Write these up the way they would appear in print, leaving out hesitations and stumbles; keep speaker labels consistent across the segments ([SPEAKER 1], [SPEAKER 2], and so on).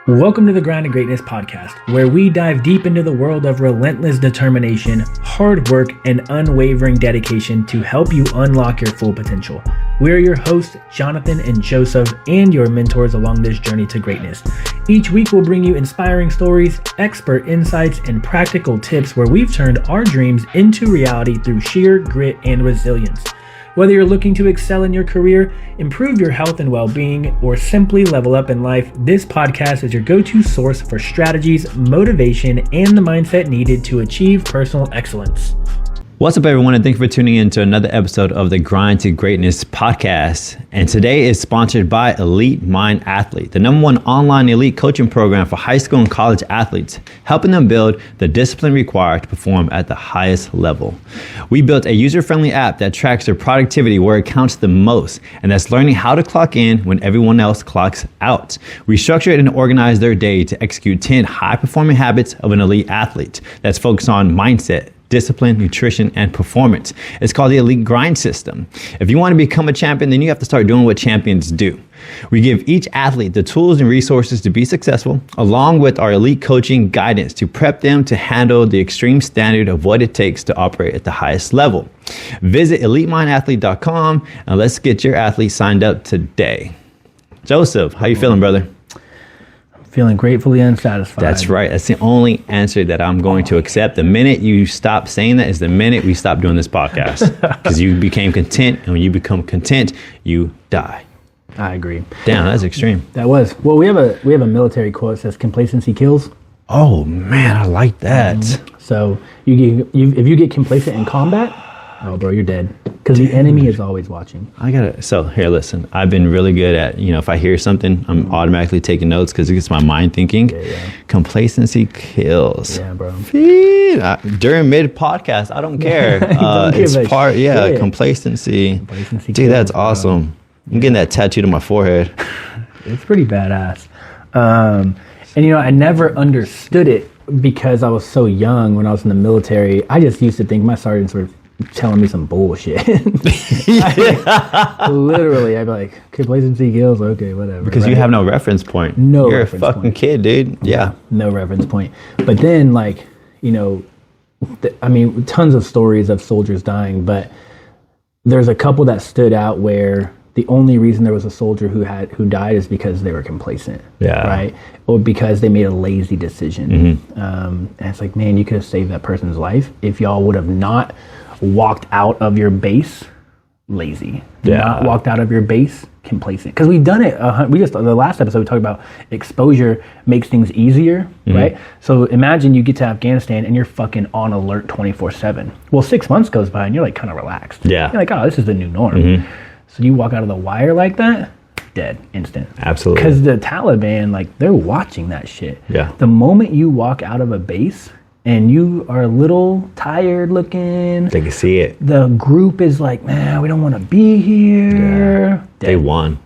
[SPEAKER 1] Welcome to the Grind to Greatness podcast, where we dive deep into the world of relentless determination, hard work, and unwavering dedication to help you unlock your full potential. We're your hosts, Jonathan and Joseph, and your mentors along this journey to greatness. Each week, we'll bring you inspiring stories, expert insights, and practical tips where we've turned our dreams into reality through sheer grit and resilience. Whether you're looking to excel in your career, improve your health and well-being, or simply level up in life, this podcast is your go-to source for strategies, motivation, and the mindset needed to achieve personal excellence.
[SPEAKER 2] What's up, everyone, and thank you for tuning in to another episode of the Grind to Greatness podcast. And today is sponsored by Elite Mind Athlete, the #1 online elite coaching program for high school and college athletes, helping them build the discipline required to perform at the highest level. We built a user-friendly app that tracks their productivity where it counts the most, and that's learning how to clock in when everyone else clocks out. We structured and organized their day to execute 10 high-performing habits of an elite athlete that's focused on mindset, discipline, nutrition, and performance. It's called the Elite Grind System. If you want to become a champion, then you have to start doing what champions do. We give each athlete the tools and resources to be successful, along with our elite coaching guidance to prep them to handle the extreme standard of what it takes to operate at the highest level. Visit elitemindathlete.com and let's get your athlete signed up today. Joseph, how you feeling, brother?
[SPEAKER 1] Feeling gratefully unsatisfied.
[SPEAKER 2] That's right. That's the only answer that I'm going to accept. The minute you stop saying that is the minute we stop doing this podcast. Because you became content, and when you become content, you die.
[SPEAKER 1] I agree.
[SPEAKER 2] Damn, that's extreme.
[SPEAKER 1] That was. Well, we have a military quote that says complacency kills.
[SPEAKER 2] Oh man, I like that.
[SPEAKER 1] So if you get complacent in combat, oh bro, you're dead. Because the enemy is always watching.
[SPEAKER 2] So here, listen, I've been really good at, if I hear something, I'm automatically taking notes because it gets my mind thinking. Yeah. Complacency kills.
[SPEAKER 1] Yeah, bro.
[SPEAKER 2] During mid-podcast, I don't care. It's part, complacency. Dude, kills, that's awesome. I'm getting that tattooed on my forehead.
[SPEAKER 1] It's pretty badass. And I never understood it because I was so young when I was in the military. I just used to think my sergeants were telling me some bullshit. Literally, I'd be like, complacency kills, okay, whatever.
[SPEAKER 2] Because you have no reference point. You're a fucking kid, dude. Yeah.
[SPEAKER 1] No reference point. But then, tons of stories of soldiers dying, but there's a couple that stood out where the only reason there was a soldier who died is because they were complacent. Yeah. Right? Or because they made a lazy decision. Mm-hmm. And it's like, man, you could have saved that person's life if y'all would have not walked out of your base lazy. Not walked out of your base complacent. Because we've done it. The last episode we talked about exposure makes things easier, mm-hmm. right? So imagine you get to Afghanistan and you're fucking on alert 24/7. Well, 6 months goes by and you're like kind of relaxed. Yeah. You're like, oh, this is the new norm. Mm-hmm. So you walk out of the wire like that, dead, instant.
[SPEAKER 2] Absolutely.
[SPEAKER 1] Because the Taliban, they're watching that shit.
[SPEAKER 2] Yeah.
[SPEAKER 1] The moment you walk out of a base and you are a little tired looking,
[SPEAKER 2] they can see it.
[SPEAKER 1] The group is like, man, we don't want to be here.
[SPEAKER 2] Yeah. They won.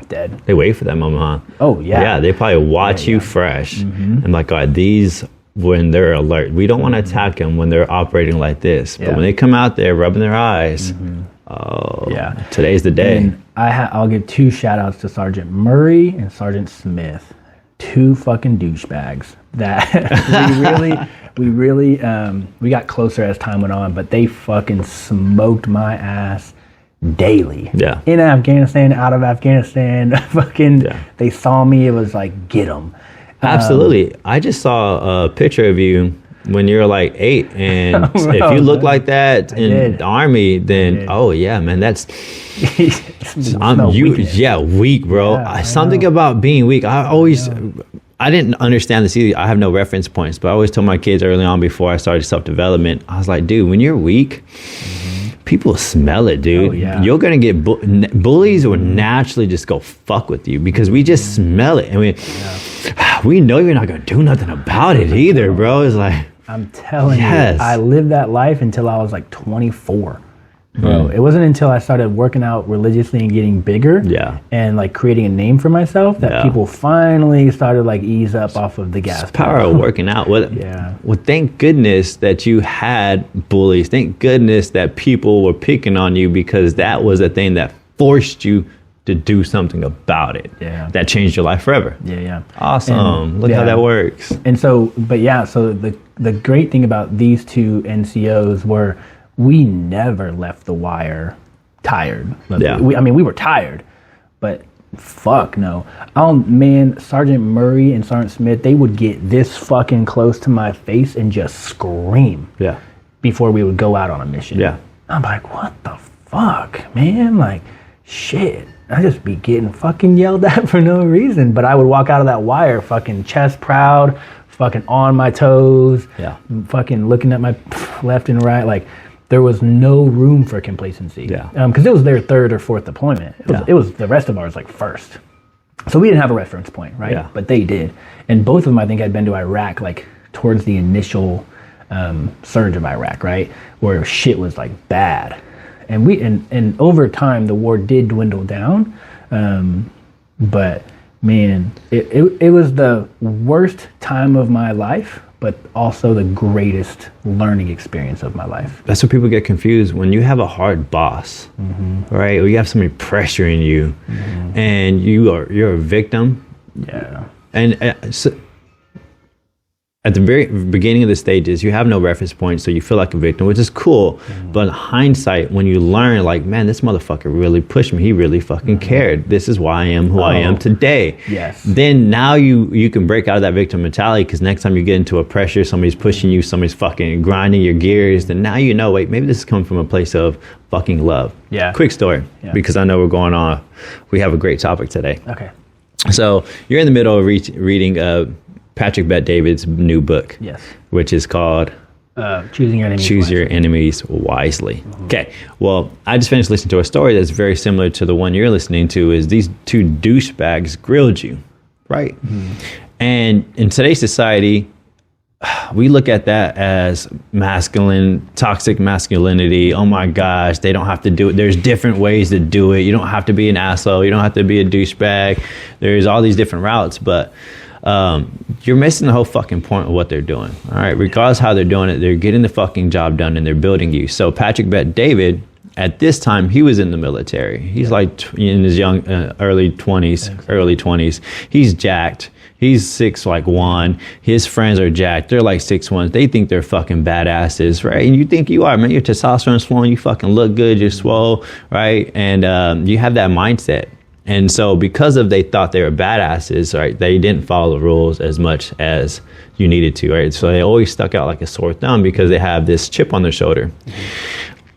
[SPEAKER 1] Dead.
[SPEAKER 2] They wait for that moment, huh?
[SPEAKER 1] Oh, yeah.
[SPEAKER 2] Yeah, they probably watch you fresh. Mm-hmm. And all right, these, when they're alert, we don't want to attack them when they're operating like this. But when they come out there rubbing their eyes, oh, yeah, today's the day.
[SPEAKER 1] And I'll give 2 shout outs to Sergeant Murray and Sergeant Smith. 2 fucking douchebags that we got closer as time went on, but they fucking smoked my ass daily. Yeah. In Afghanistan, out of Afghanistan, they saw me. It was like, get them.
[SPEAKER 2] Absolutely. I just saw a picture of you when you're 8, and if you look like that in the army, then yeah, man, that's weak, bro. Yeah, something about being weak. I didn't understand this either. I have no reference points, but I always told my kids early on before I started self-development, I was like, dude, when you're weak, people smell it, dude. Oh, yeah. You're gonna get bullies will naturally just go fuck with you because we just smell it. I mean, we know you're not gonna do nothing about it either, bro. It's like,
[SPEAKER 1] I'm telling you, I lived that life until I was 24. Bro, it wasn't until I started working out religiously and getting bigger and creating a name for myself that people finally started ease up off of the gas.
[SPEAKER 2] It's power of working out. Well, thank goodness that you had bullies. Thank goodness that people were picking on you because that was a thing that forced you to do something about it.
[SPEAKER 1] Yeah.
[SPEAKER 2] That changed your life forever.
[SPEAKER 1] Yeah.
[SPEAKER 2] Awesome.
[SPEAKER 1] And,
[SPEAKER 2] look how that works.
[SPEAKER 1] And so, so the great thing about these two NCOs were we never left the wire tired.
[SPEAKER 2] Yeah.
[SPEAKER 1] We were tired, but fuck no. Oh man, Sergeant Murray and Sergeant Smith, they would get this fucking close to my face and just scream.
[SPEAKER 2] Yeah.
[SPEAKER 1] Before we would go out on a mission.
[SPEAKER 2] Yeah.
[SPEAKER 1] I'm like, what the fuck, man? Like, shit. I just be getting fucking yelled at for no reason. But I would walk out of that wire fucking chest proud, fucking on my toes, fucking looking at my left and right. Like, there was no room for complacency.
[SPEAKER 2] Yeah.
[SPEAKER 1] Because it was their third or fourth deployment. It was the rest of ours like first. So we didn't have a reference point, right? Yeah. But they did. And both of them, I think, had been to Iraq like towards the initial surge of Iraq, right? Where shit was like bad. And over time the war did dwindle down. But man, it was the worst time of my life, but also the greatest learning experience of my life.
[SPEAKER 2] That's what people get confused when you have a hard boss, right? Or you have somebody pressuring you, and you're a victim.
[SPEAKER 1] Yeah.
[SPEAKER 2] And so at the very beginning of the stages, you have no reference point, so you feel like a victim, which is cool. But in hindsight, when you learn, like, man, this motherfucker really pushed me. He really fucking cared. This is why I am who I am today.
[SPEAKER 1] Yes.
[SPEAKER 2] Then now you can break out of that victim mentality, because next time you get into a pressure, somebody's pushing you, somebody's fucking grinding your gears, then now you know, wait, maybe this is coming from a place of fucking love.
[SPEAKER 1] Yeah.
[SPEAKER 2] Quick story, because I know we're going on. We have a great topic today.
[SPEAKER 1] Okay.
[SPEAKER 2] So you're in the middle of reading Patrick Bet-David's new book, which is called
[SPEAKER 1] Choosing Your Enemies
[SPEAKER 2] Wisely. Okay, well, I just finished listening to a story that's very similar to the one you're listening to. Is these two douchebags grilled you, right? And in today's society, we look at that as masculine, toxic masculinity. Oh my gosh, they don't have to do it. There's different ways to do it. You don't have to be an asshole. You don't have to be a douchebag. There's all these different routes, but you're missing the whole fucking point of what they're doing. All right, regardless how they're doing it, they're getting the fucking job done and they're building you. So Patrick Bet-David, at this time, he was in the military. He's like in his young, early 20s. He's jacked. He's 6'1". His friends are jacked. They're like 6'1". They think they're fucking badasses, right? And you think you are, man. Your testosterone's flowing. You fucking look good. You're swole, right? And you have that mindset. And so because they thought they were badasses, right, they didn't follow the rules as much as you needed to, right? So they always stuck out like a sore thumb because they have this chip on their shoulder.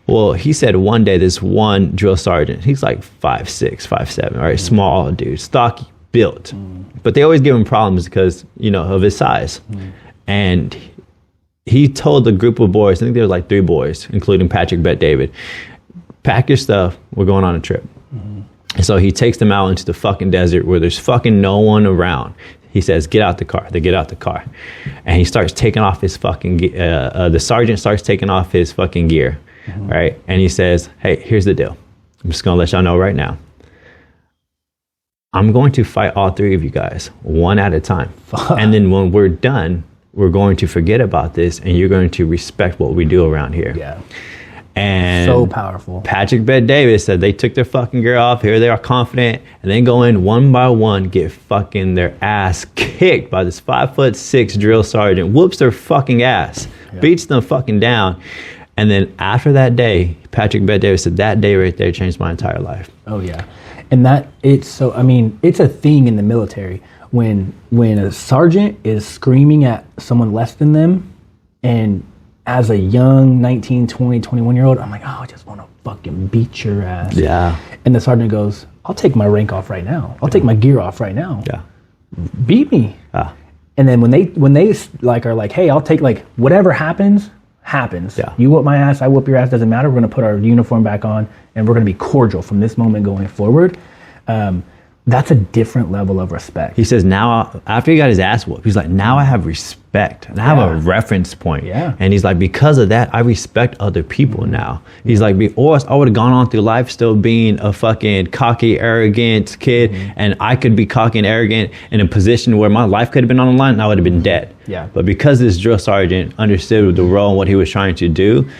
[SPEAKER 2] Well, he said one day this one drill sergeant, he's like 5'6", 5'7", right? Small dude, stocky, built. But they always give him problems because, of his size. And he told the group of boys, I think there was like 3 boys, including Patrick Bet-David, pack your stuff, we're going on a trip. So he takes them out into the fucking desert where there's fucking no one around. He says, get out the car. They get out the car. And he starts taking off his fucking, the sergeant starts taking off his fucking gear, right? And he says, hey, here's the deal. I'm just going to let y'all know right now. I'm going to fight all 3 of you guys, one at a time. And then when we're done, we're going to forget about this and you're going to respect what we do around here.
[SPEAKER 1] Yeah.
[SPEAKER 2] And
[SPEAKER 1] so powerful.
[SPEAKER 2] Patrick Bet-David said they took their fucking gear off. Here they are confident, and then go in one by one, get fucking their ass kicked by this 5'6" drill sergeant. Whoops their fucking ass, beats them fucking down. And then after that day, Patrick Bet-David said that day right there changed my entire life.
[SPEAKER 1] Oh yeah, and it's a thing in the military when a sergeant is screaming at someone less than them, and as a young 19, 20, 21-year-old, I'm like, oh, I just want to fucking beat your ass.
[SPEAKER 2] Yeah.
[SPEAKER 1] And the sergeant goes, I'll take my rank off right now. I'll take my gear off right now.
[SPEAKER 2] Yeah.
[SPEAKER 1] Beat me. And then when they like are like, hey, I'll take like whatever happens. Yeah. You whoop my ass, I whoop your ass, doesn't matter. We're going to put our uniform back on and we're going to be cordial from this moment going forward. That's a different level of respect.
[SPEAKER 2] He says now, after he got his ass whooped, he's like, now I have respect and I have a reference point.
[SPEAKER 1] Yeah.
[SPEAKER 2] And he's like, because of that, I respect other people now. He's like, before I would have gone on through life still being a fucking cocky, arrogant kid, and I could be cocky and arrogant in a position where my life could have been on the line and I would have been dead.
[SPEAKER 1] Yeah.
[SPEAKER 2] But because this drill sergeant understood the role and what he was trying to do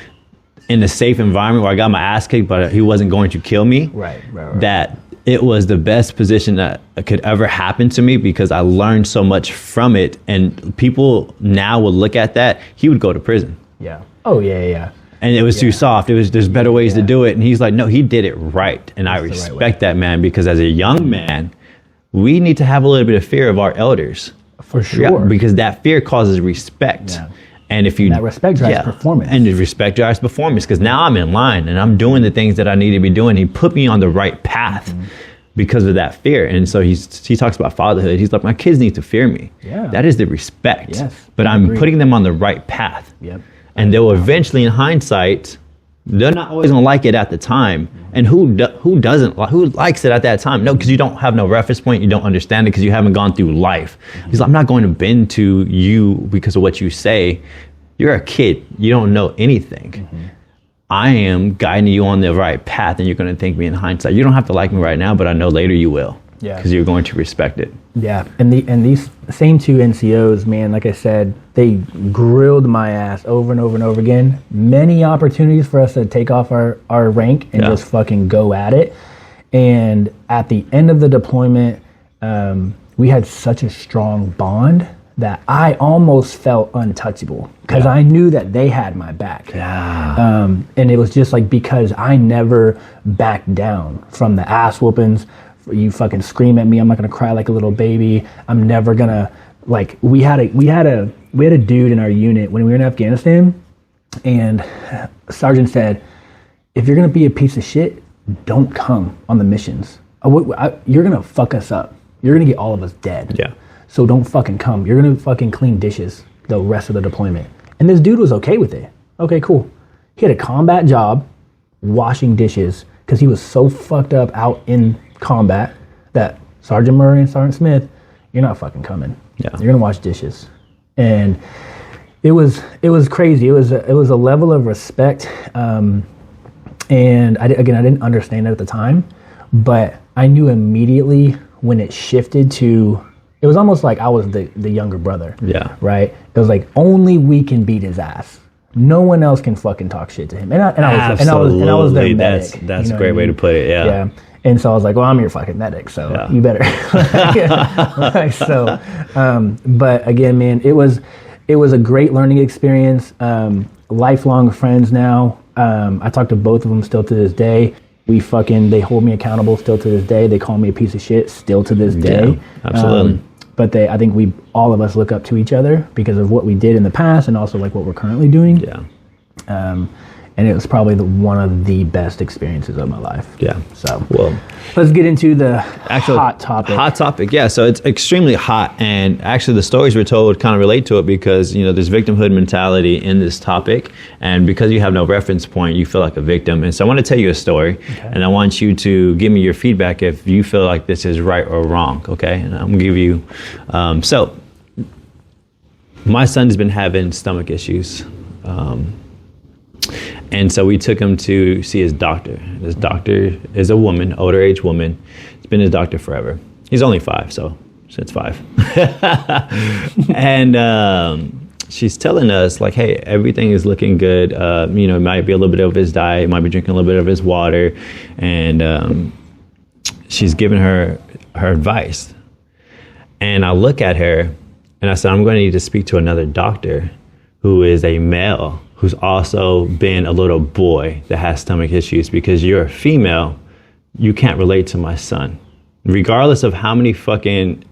[SPEAKER 2] in a safe environment where I got my ass kicked, but he wasn't going to kill me,
[SPEAKER 1] right.
[SPEAKER 2] that it was the best position that could ever happen to me because I learned so much from it. And people now will look at that. He would go to prison.
[SPEAKER 1] Yeah. Oh, yeah.
[SPEAKER 2] And it was too soft. There's better ways to do it. And he's like, no, he did it right. And I respect that, man, because as a young man, we need to have a little bit of fear of our elders.
[SPEAKER 1] For sure.
[SPEAKER 2] Because that fear causes respect. Yeah. And if you...
[SPEAKER 1] that respect drives performance.
[SPEAKER 2] And the respect drives performance because now I'm in line and I'm doing the things that I need to be doing. He put me on the right path because of that fear. And so he talks about fatherhood. He's like, my kids need to fear me.
[SPEAKER 1] Yeah.
[SPEAKER 2] That is the respect.
[SPEAKER 1] Yes.
[SPEAKER 2] But I'm putting them on the right path.
[SPEAKER 1] Yep.
[SPEAKER 2] And they'll eventually, in hindsight, they're not always going to like it at the time. And who likes it at that time? No, because you don't have no reference point. You don't understand it because you haven't gone through life. He's like, I'm not going to bend to you because of what you say. You're a kid. You don't know anything. I am guiding you on the right path, and you're going to thank me in hindsight. You don't have to like me right now, but I know later you will. Yeah. Because you're going to respect it.
[SPEAKER 1] Yeah. And these same two NCOs, man, like I said, they grilled my ass over and over and over again. Many opportunities for us to take off our rank and just fucking go at it. And at the end of the deployment, we had such a strong bond that I almost felt untouchable because I knew that they had my back. Yeah. And it was just like because I never backed down from the ass whoopings. You fucking scream at me, I'm not gonna cry like a little baby. I'm never gonna like. We had a dude in our unit when we were in Afghanistan, and Sergeant said, "If you're gonna be a piece of shit, don't come on the missions. You're gonna fuck us up. You're gonna get all of us dead.
[SPEAKER 2] Yeah.
[SPEAKER 1] So don't fucking come. You're gonna fucking clean dishes the rest of the deployment." And this dude was okay with it. Okay, cool. He had a combat job, washing dishes, because he was so fucked up out in combat that Sergeant Murray and Sergeant Smith, you're not fucking coming. Yeah. You're gonna wash dishes. And it was crazy. It was a level of respect. And I didn't understand it at the time, but I knew immediately when it shifted to, it was almost like I was the younger brother. Yeah. Right? It was like only we can beat his ass. No one else can fucking talk shit to him. And I was their medic.
[SPEAKER 2] That's a great way to put it. Yeah.
[SPEAKER 1] Yeah. And so I was like, well, I'm your fucking medic, so you better. But again, man, it was a great learning experience. Lifelong friends now. I talk to both of them still to this day. They hold me accountable still to this day. They call me a piece of shit still to this day.
[SPEAKER 2] Yeah, absolutely.
[SPEAKER 1] But I think all of us look up to each other because of what we did in the past and also like what we're currently doing. Yeah. And it was probably one of the best experiences of my life. Yeah. So, well, let's get into the actual hot topic.
[SPEAKER 2] Hot topic, yeah. So it's extremely hot, and actually the stories we're told kind of relate to it because there's victimhood mentality in this topic, and because you have no reference point, you feel like a victim. And so I want to tell you a story, and I want you to give me your feedback if you feel like this is right or wrong. Okay, and I'm gonna give you. So my son's been having stomach issues. And so we took him to see his doctor. This doctor is a woman, older age woman. He's been his doctor forever. He's only 5, so it's 5. And she's telling us, like, hey, everything is looking good. It might be a little bit of his diet, might be drinking a little bit of his water. And she's giving her advice. And I look at her, and I said, I'm going to need to speak to another doctor who is a male, who's also been a little boy that has stomach issues, because you're a female, you can't relate to my son. Regardless of how many fucking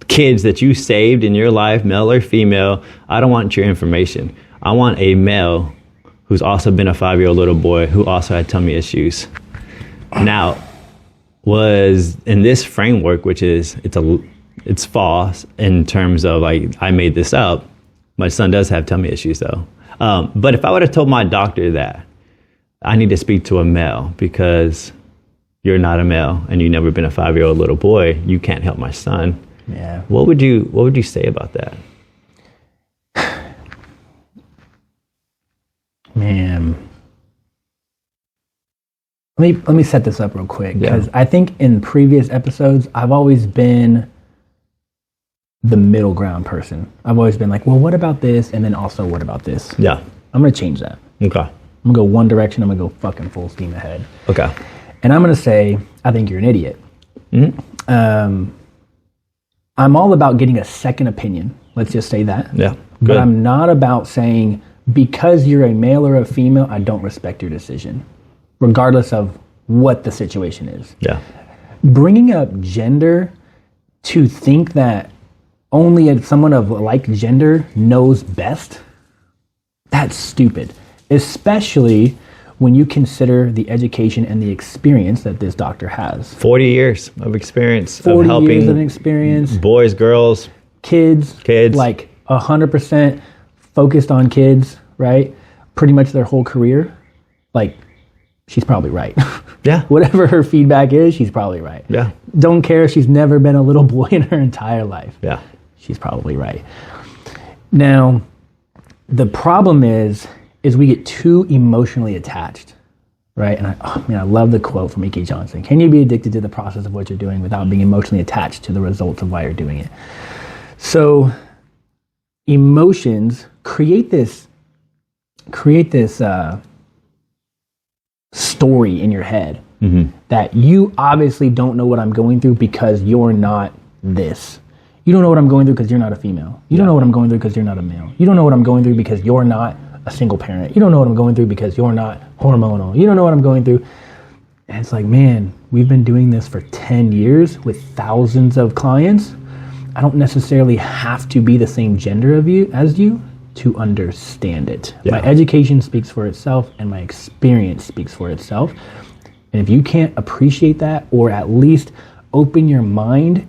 [SPEAKER 2] kids that you saved in your life, male or female, I don't want your information. I want a male who's also been a 5-year-old little boy who also had tummy issues. Now, was in this framework, which is, it's false in terms of like, I made this up. My son does have tummy issues though. But if I would have told my doctor that I need to speak to a male because you're not a male and you've never been a 5-year-old little boy, you can't help my son. Yeah. What would you say about that?
[SPEAKER 1] Man. Let me set this up real quick, because I think in previous episodes I've always been the middle ground person. I've always been like, well, what about this? And then also, what about this? Yeah. I'm going to change that. Okay. I'm going to go one direction. I'm going to go fucking full steam ahead. Okay. And I'm going to say, I think you're an idiot. I'm all about getting a second opinion. Let's just say that.
[SPEAKER 2] Yeah. Good.
[SPEAKER 1] But I'm not about saying, because you're a male or a female, I don't respect your decision, regardless of what the situation is.
[SPEAKER 2] Yeah.
[SPEAKER 1] Bringing up gender to think that only someone of like gender knows best, that's stupid. Especially when you consider the education and the experience that this doctor has.
[SPEAKER 2] 40 years of experience
[SPEAKER 1] 40
[SPEAKER 2] of helping
[SPEAKER 1] years of experience.
[SPEAKER 2] Boys, girls,
[SPEAKER 1] kids. Like 100% focused on kids, right? Pretty much their whole career. Like, she's probably right.
[SPEAKER 2] Yeah.
[SPEAKER 1] Whatever her feedback is, she's probably right.
[SPEAKER 2] Yeah.
[SPEAKER 1] Don't care if she's never been a little boy in her entire life.
[SPEAKER 2] Yeah.
[SPEAKER 1] She's probably right. Now, the problem is we get too emotionally attached, right? And I love the quote from E.K. Johnson. Can you be addicted to the process of what you're doing without being emotionally attached to the results of why you're doing it? So emotions create this story in your head that you obviously don't know what I'm going through because you're not this. You don't know what I'm going through because you're not a female. You don't know what I'm going through because you're not a male. You don't know what I'm going through because you're not a single parent. You don't know what I'm going through because you're not hormonal. You don't know what I'm going through. And it's like, man, we've been doing this for 10 years with thousands of clients. I don't necessarily have to be the same gender as you to understand it. Yeah. My education speaks for itself and my experience speaks for itself. And if you can't appreciate that, or at least open your mind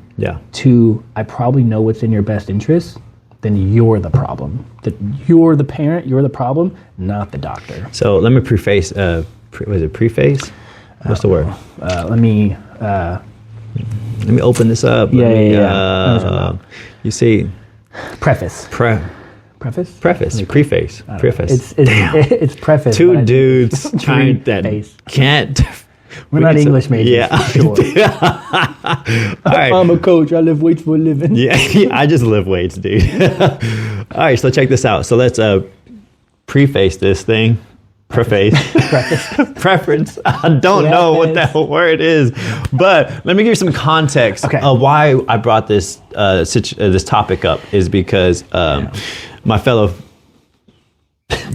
[SPEAKER 1] to, I probably know what's in your best interest, then you're the problem. That you're the parent, you're the problem, not the doctor.
[SPEAKER 2] So let me preface, was it preface? What's the word?
[SPEAKER 1] Let me
[SPEAKER 2] open this up. You see,
[SPEAKER 1] preface. Preface?
[SPEAKER 2] Preface. Preface. Preface.
[SPEAKER 1] It's preface.
[SPEAKER 2] Two dudes trying that can't.
[SPEAKER 1] We're not English majors.
[SPEAKER 2] Yeah.
[SPEAKER 1] For sure.
[SPEAKER 2] All right.
[SPEAKER 1] I'm a coach. I lift weights for a living.
[SPEAKER 2] Yeah, I just lift weights, dude. All right, so check this out. So let's preface this thing. Preface. Preference. I don't know what that word is, but let me give you some context of why I brought this this topic up. Is because my fellow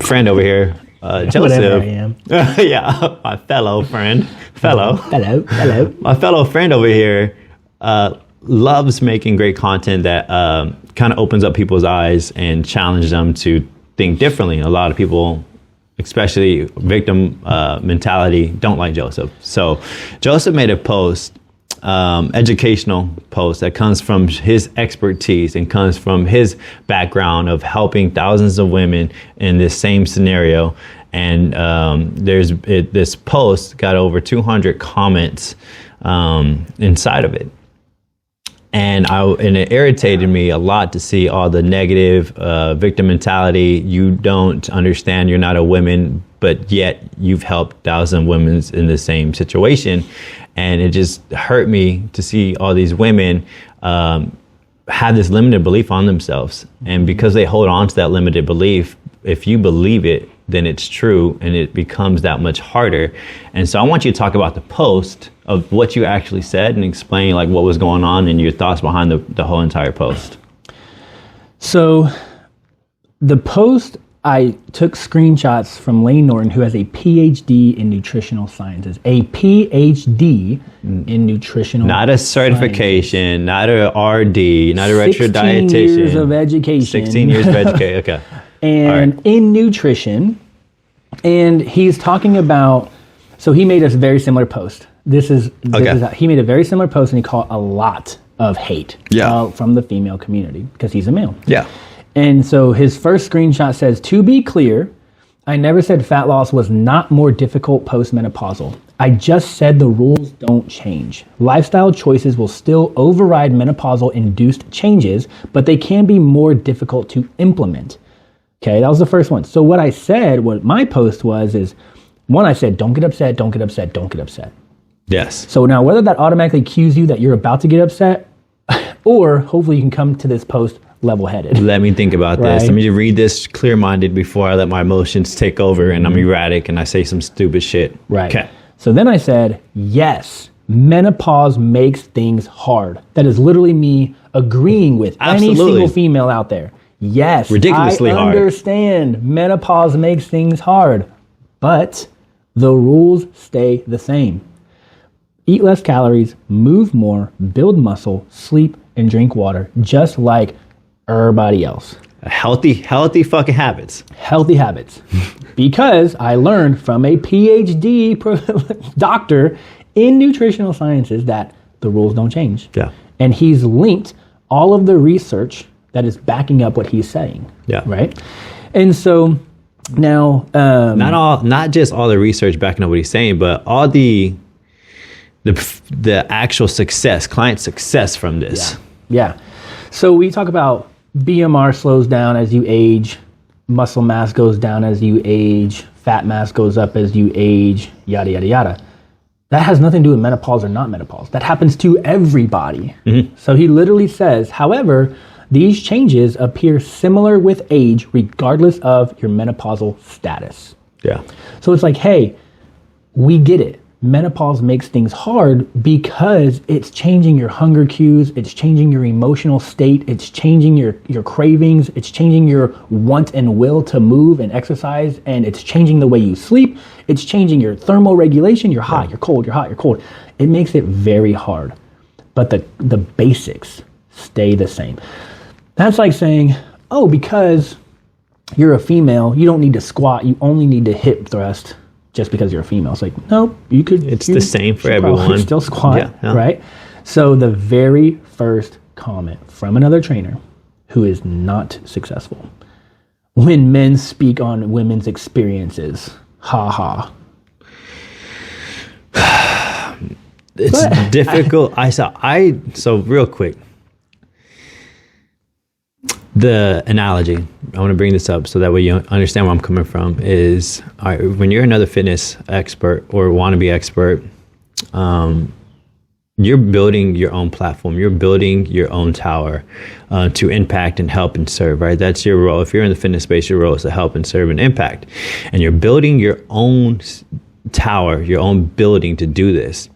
[SPEAKER 2] friend over here, Joseph.
[SPEAKER 1] Whatever I am.
[SPEAKER 2] Yeah, my fellow friend. Hello. My fellow friend over here loves making great content that kind of opens up people's eyes and challenges them to think differently. A lot of people, especially victim mentality, don't like Joseph. So Joseph made a post, educational post that comes from his expertise and comes from his background of helping thousands of women in this same scenario. And this post got over 200 comments inside of it. And it irritated me a lot to see all the negative victim mentality. You don't understand, you're not a woman, but yet you've helped thousands of women in the same situation. And it just hurt me to see all these women have this limited belief on themselves. And because they hold on to that limited belief, if you believe it, then it's true, and it becomes that much harder. And so I want you to talk about the post of what you actually said and explain like what was going on and your thoughts behind the whole entire post.
[SPEAKER 1] So the post, I took screenshots from Lane Norton, who has a PhD in nutritional sciences. A PhD in nutritional
[SPEAKER 2] Not a certification, not a RD, not a registered dietitian.
[SPEAKER 1] 16 years of education.
[SPEAKER 2] 16 years of education, okay.
[SPEAKER 1] And in nutrition, and he's talking about, so he made a very similar post. He made a very similar post, and he caught a lot of hate from the female community because he's a male.
[SPEAKER 2] Yeah.
[SPEAKER 1] And so his first screenshot says, "To be clear, I never said fat loss was not more difficult postmenopausal. I just said the rules don't change. Lifestyle choices will still override menopausal induced changes, but they can be more difficult to implement." Okay, that was the first one. So what my post is, one, I said, don't get upset, don't get upset, don't get upset.
[SPEAKER 2] Yes.
[SPEAKER 1] So now whether that automatically cues you that you're about to get upset, or hopefully you can come to this post level-headed.
[SPEAKER 2] Let me think about this. Let me read this clear-minded before I let my emotions take over and I'm erratic and I say some stupid shit.
[SPEAKER 1] Right.
[SPEAKER 2] Okay.
[SPEAKER 1] So then I said, yes, menopause makes things hard. That is literally me agreeing with any single female out there. Yes,
[SPEAKER 2] ridiculously
[SPEAKER 1] I understand menopause makes things hard, but the rules stay the same. Eat less calories, move more, build muscle, sleep, and drink water, just like everybody else.
[SPEAKER 2] Healthy fucking habits.
[SPEAKER 1] Healthy habits. Because I learned from a PhD doctor in nutritional sciences that the rules don't change.
[SPEAKER 2] Yeah.
[SPEAKER 1] And he's linked all of the research that is backing up what he's saying.
[SPEAKER 2] Yeah.
[SPEAKER 1] Right? And so now...
[SPEAKER 2] not just all the research backing up what he's saying, but all the actual success, client success from this.
[SPEAKER 1] Yeah. So we talk about BMR slows down as you age, muscle mass goes down as you age, fat mass goes up as you age, yada, yada, yada. That has nothing to do with menopause or not menopause. That happens to everybody. Mm-hmm. So he literally says, however, these changes appear similar with age regardless of your menopausal status.
[SPEAKER 2] Yeah.
[SPEAKER 1] So it's like, hey, we get it. Menopause makes things hard because it's changing your hunger cues, it's changing your emotional state, it's changing your cravings, it's changing your want and will to move and exercise, and it's changing the way you sleep, it's changing your thermal regulation, you're hot, you're cold, you're hot, you're cold. It makes it very hard. But the basics stay the same. That's like saying, oh, because you're a female, you don't need to squat, you only need to hip thrust. Just because you're a female. It's like, nope, you could.
[SPEAKER 2] It's the same for everyone.
[SPEAKER 1] Still squat, right? So the very first comment from another trainer who is not successful. When men speak on women's experiences, ha.
[SPEAKER 2] It's difficult. So real quick. The analogy, I want to bring this up so that way you understand where I'm coming from, is all right, when you're another fitness expert or wannabe expert, you're building your own platform. You're building your own tower to impact and help and serve, right? That's your role. If you're in the fitness space, your role is to help and serve and impact. And you're building your own tower, your own building to do this.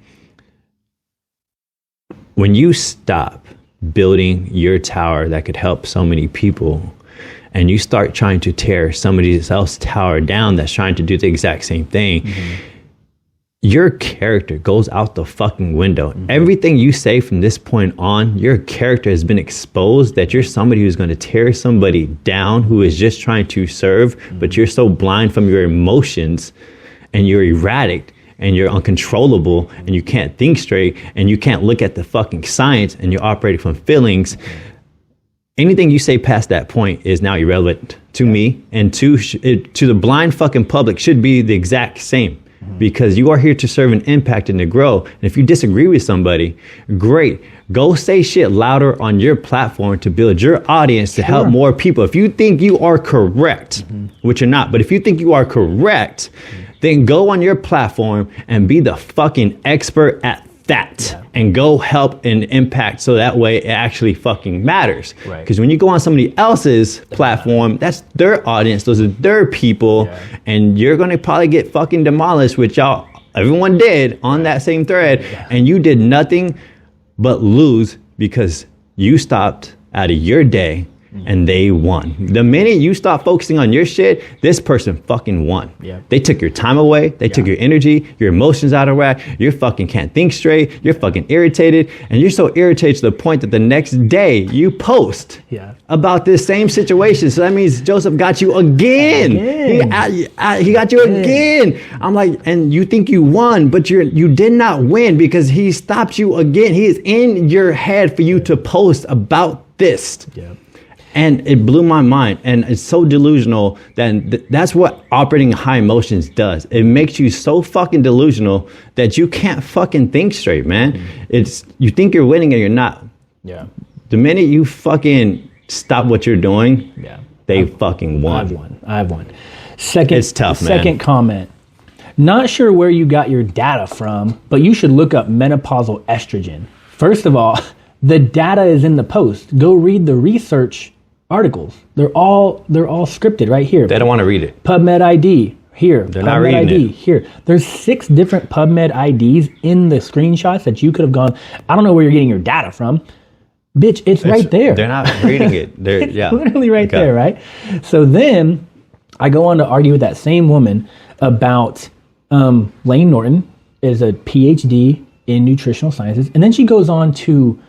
[SPEAKER 2] When you stop building your tower that could help so many people, and you start trying to tear somebody else's tower down that's trying to do the exact same thing, your character goes out the fucking window. Everything you say from this point on, your character has been exposed that you're somebody who's going to tear somebody down who is just trying to serve, but you're so blind from your emotions and you're erratic and you're uncontrollable and you can't think straight and you can't look at the fucking science and you're operating from feelings. Anything you say past that point is now irrelevant to me, and to the blind fucking public should be the exact same, because you are here to serve and impact and to grow. And if you disagree with somebody, great. Go say shit louder on your platform to build your audience to help more people. If you think you are correct, which you're not, but if you think you are correct, then go on your platform and be the fucking expert at that and go help and impact so that way it actually fucking matters. Because when you go on somebody else's platform, that's their audience, those are their people, and you're going to probably get fucking demolished, which everyone did on that same thread, and you did nothing but lose because you stopped out of your day and they won. The minute you stop focusing on your shit, this person fucking won. They took your time away. They took your energy, your emotions out of whack. You fucking can't think straight. You're fucking irritated. And you're so irritated to the point that the next day you post about this same situation. So that means Joseph got you again. He got you again. I'm like, and you think you won, but you did not win because he stopped you again. He is in your head for you to post about this. And it blew my mind. And it's so delusional that that's what operating high emotions does. It makes you so fucking delusional that you can't fucking think straight, man. You think you're winning and you're not. The minute you fucking stop what you're doing, they fucking won.
[SPEAKER 1] I've won. Second,
[SPEAKER 2] it's tough, man.
[SPEAKER 1] Second comment. Not sure where you got your data from, but you should look up menopausal estrogen. First of all, the data is in the post. Go read the research articles. They're all scripted right here.
[SPEAKER 2] They don't want to read it.
[SPEAKER 1] PubMed ID. Here,
[SPEAKER 2] They're not
[SPEAKER 1] PubMed
[SPEAKER 2] reading
[SPEAKER 1] ID.
[SPEAKER 2] it.
[SPEAKER 1] Here, there's 6 different PubMed IDs in the screenshots that you could have gone. I don't know where you're getting your data from. Bitch, it's right there.
[SPEAKER 2] They're not reading it. They're
[SPEAKER 1] It's literally right there, right? So then I go on to argue with that same woman about Lane Norton is a PhD in nutritional sciences. And then she goes on to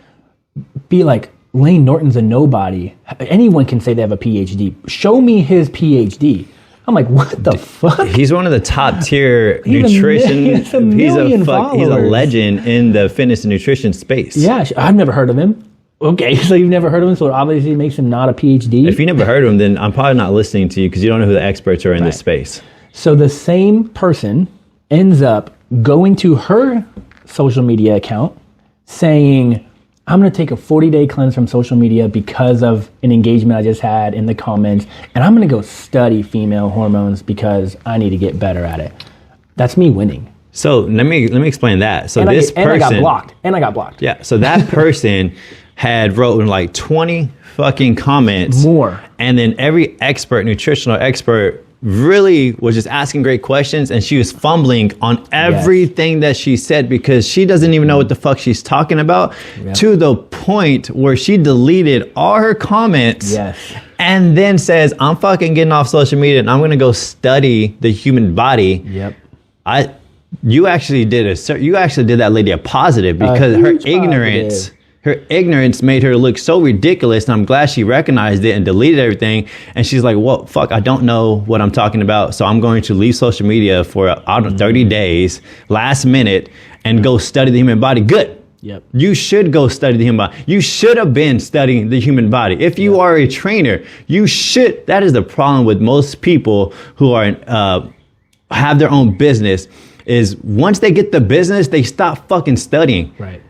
[SPEAKER 1] be like, Lane Norton's a nobody. Anyone can say they have a PhD. Show me his PhD. I'm like, what the fuck?
[SPEAKER 2] He's one of the top tier nutrition.
[SPEAKER 1] He's a
[SPEAKER 2] legend in the fitness and nutrition space.
[SPEAKER 1] Yeah, I've never heard of him. Okay, so you've never heard of him, so it obviously makes him not a PhD.
[SPEAKER 2] If you never heard of him, then I'm probably not listening to you because you don't know who the experts are in this space.
[SPEAKER 1] So the same person ends up going to her social media account saying, I'm going to take a 40-day cleanse from social media because of an engagement I just had in the comments, and I'm going to go study female hormones because I need to get better at it. That's me winning.
[SPEAKER 2] So let me explain that. So
[SPEAKER 1] and
[SPEAKER 2] this person,
[SPEAKER 1] I got blocked.
[SPEAKER 2] Yeah. So that person had wrote like 20 fucking comments
[SPEAKER 1] more,
[SPEAKER 2] and then every expert, nutritional expert, really was just asking great questions, and she was fumbling on everything that she said because she doesn't even know what the fuck she's talking about, to the point where she deleted all her comments and then says, I'm fucking getting off social media and I'm going to go study the human body. You actually did that lady a positive because her ignorance made her look so ridiculous, and I'm glad she recognized it and deleted everything. And she's like, well, fuck, I don't know what I'm talking about, so I'm going to leave social media for 30 days, last minute, and go study the human body. Good. You should go study the human body. You should have been studying the human body. If you are a trainer, you should. That is the problem with most people who are have their own business, is once they get the business, they stop fucking studying.
[SPEAKER 1] Right.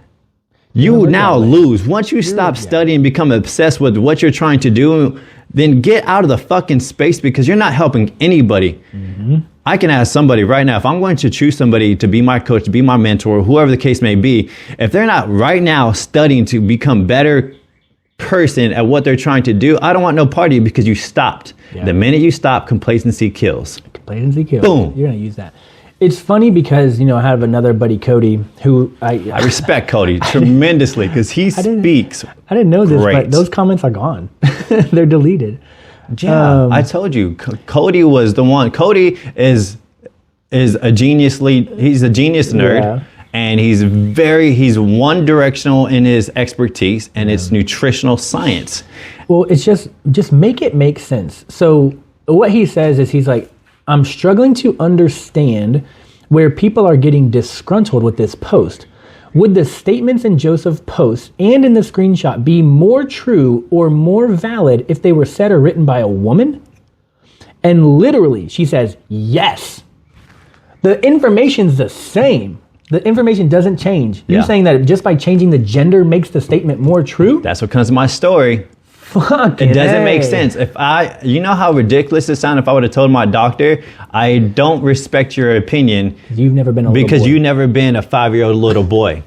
[SPEAKER 2] You now lose. Once you stop studying and become obsessed with what you're trying to do, then get out of the fucking space because you're not helping anybody. I can ask somebody right now, if I'm going to choose somebody to be my coach, to be my mentor, whoever the case may be, if they're not right now studying to become better person at what they're trying to do, I don't want no part of you because you stopped. The minute you stop, complacency kills.
[SPEAKER 1] Complacency kills.
[SPEAKER 2] Boom.
[SPEAKER 1] You're going to use that. It's funny because, I have another buddy, Cody, who I
[SPEAKER 2] respect Cody tremendously because he speaks.
[SPEAKER 1] I didn't know this, but those comments are gone. They're deleted.
[SPEAKER 2] Yeah, I told you, Cody was the one. Cody is a genius lead. He's a genius nerd, and he's one directional in his expertise, and it's nutritional science.
[SPEAKER 1] Well, it's just make it make sense. So what he says is, he's like, I'm struggling to understand where people are getting disgruntled with this post. Would the statements in Joseph's post and in the screenshot be more true or more valid if they were said or written by a woman? And literally, she says, yes. The information's the same. The information doesn't change. You're saying that just by changing the gender makes the statement more true?
[SPEAKER 2] That's what comes to my story. It doesn't make sense. You know how ridiculous it sounds if I would have told my doctor, I don't respect your opinion.
[SPEAKER 1] You've never been a little boy.
[SPEAKER 2] Because you've never been a 5-year-old little boy.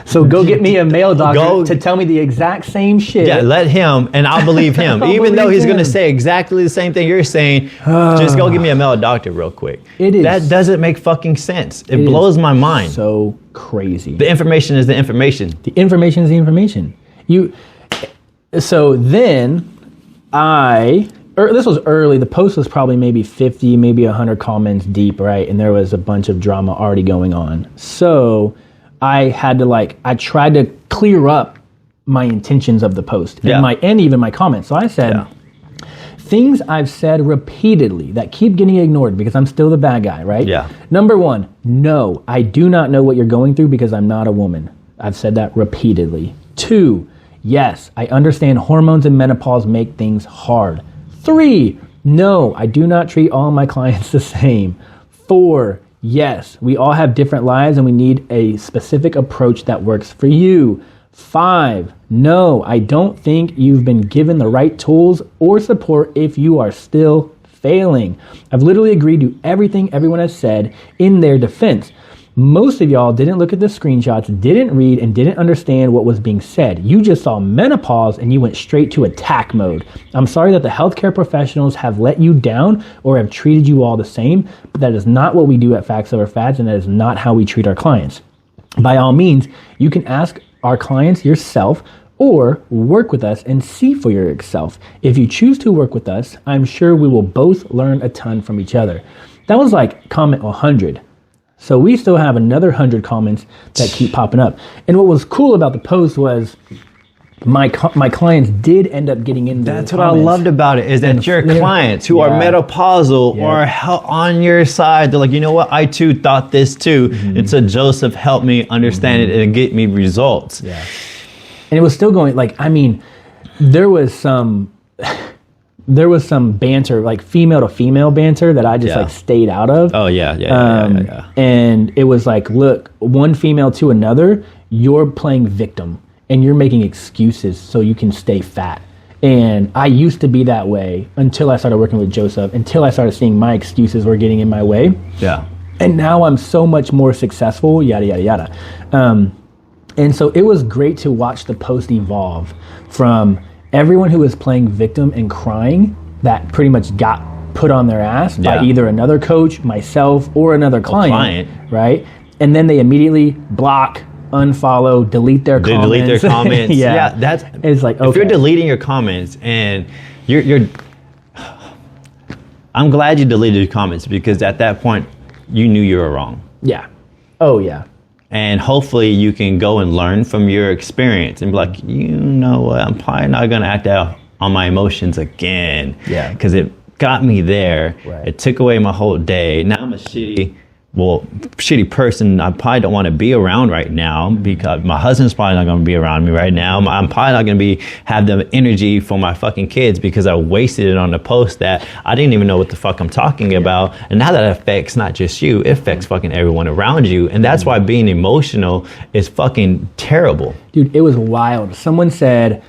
[SPEAKER 1] So go get me a male doctor to tell me the exact same shit.
[SPEAKER 2] Yeah, let him, and I'll believe him. Even though he's going to say exactly the same thing you're saying, just go get me a male doctor real quick. That doesn't make fucking sense. It blows my mind.
[SPEAKER 1] So crazy.
[SPEAKER 2] The information is the information.
[SPEAKER 1] The information is the information. So then this was early. The post was probably maybe 50, maybe 100 comments deep, right? And there was a bunch of drama already going on. So I had to I tried to clear up my intentions of the post and even my comments. So I said, things I've said repeatedly that keep getting ignored because I'm still the bad guy, right?
[SPEAKER 2] Yeah.
[SPEAKER 1] Number one, no, I do not know what you're going through because I'm not a woman. I've said that repeatedly. 2, yes, I understand hormones and menopause make things hard. 3, no, I do not treat all my clients the same. 4, yes, we all have different lives and we need a specific approach that works for you. 5, no, I don't think you've been given the right tools or support if you are still failing. I've literally agreed to everything everyone has said in their defense. Most of y'all didn't look at the screenshots, didn't read, and didn't understand what was being said. You just saw menopause and you went straight to attack mode. I'm sorry that the healthcare professionals have let you down or have treated you all the same, but that is not what we do at Facts Over Fads, and that is not how we treat our clients. By all means, you can ask our clients yourself or work with us and see for yourself. If you choose to work with us, I'm sure we will both learn a ton from each other. That was like comment 100. So we still have another 100 comments that keep popping up. And what was cool about the post was my clients did end up getting into
[SPEAKER 2] That's what I loved about it, is that your clients who are menopausal are on your side. They're like, you know what? I too thought this too. It's a Joseph, help me understand it and get me results.
[SPEAKER 1] Yeah. And it was still going, like, I mean, there was some banter, like female to female banter that I just like stayed out of.
[SPEAKER 2] Oh yeah.
[SPEAKER 1] And it was like, look, one female to another, you're playing victim and you're making excuses so you can stay fat. And I used to be that way until I started working with Joseph, until I started seeing my excuses were getting in my way.
[SPEAKER 2] Yeah.
[SPEAKER 1] And now I'm so much more successful, yada, yada, yada. And so it was great to watch the post evolve from everyone who was playing victim and crying that pretty much got put on their ass by either another coach, myself, or another client, right? And then they immediately block, unfollow, delete their comments.
[SPEAKER 2] Delete their comments. That's
[SPEAKER 1] it's like, okay.
[SPEAKER 2] If you're deleting your comments and you're I'm glad you deleted your comments, because at that point you knew you were wrong.
[SPEAKER 1] Yeah. Oh yeah.
[SPEAKER 2] And hopefully you can go and learn from your experience and be like, you know what, I'm probably not going to act out on my emotions again.
[SPEAKER 1] Yeah.
[SPEAKER 2] Because it got me there.
[SPEAKER 1] Right.
[SPEAKER 2] It took away my whole day. Now I'm a shitty person I probably don't want to be around right now, because my husband's probably not going to be around me right now. I'm probably not going to have the energy for my fucking kids because I wasted it on a post that I didn't even know what the fuck I'm talking about. And now that affects not just you, it affects fucking everyone around you. And that's why being emotional is fucking terrible.
[SPEAKER 1] Dude, it was wild. Someone said,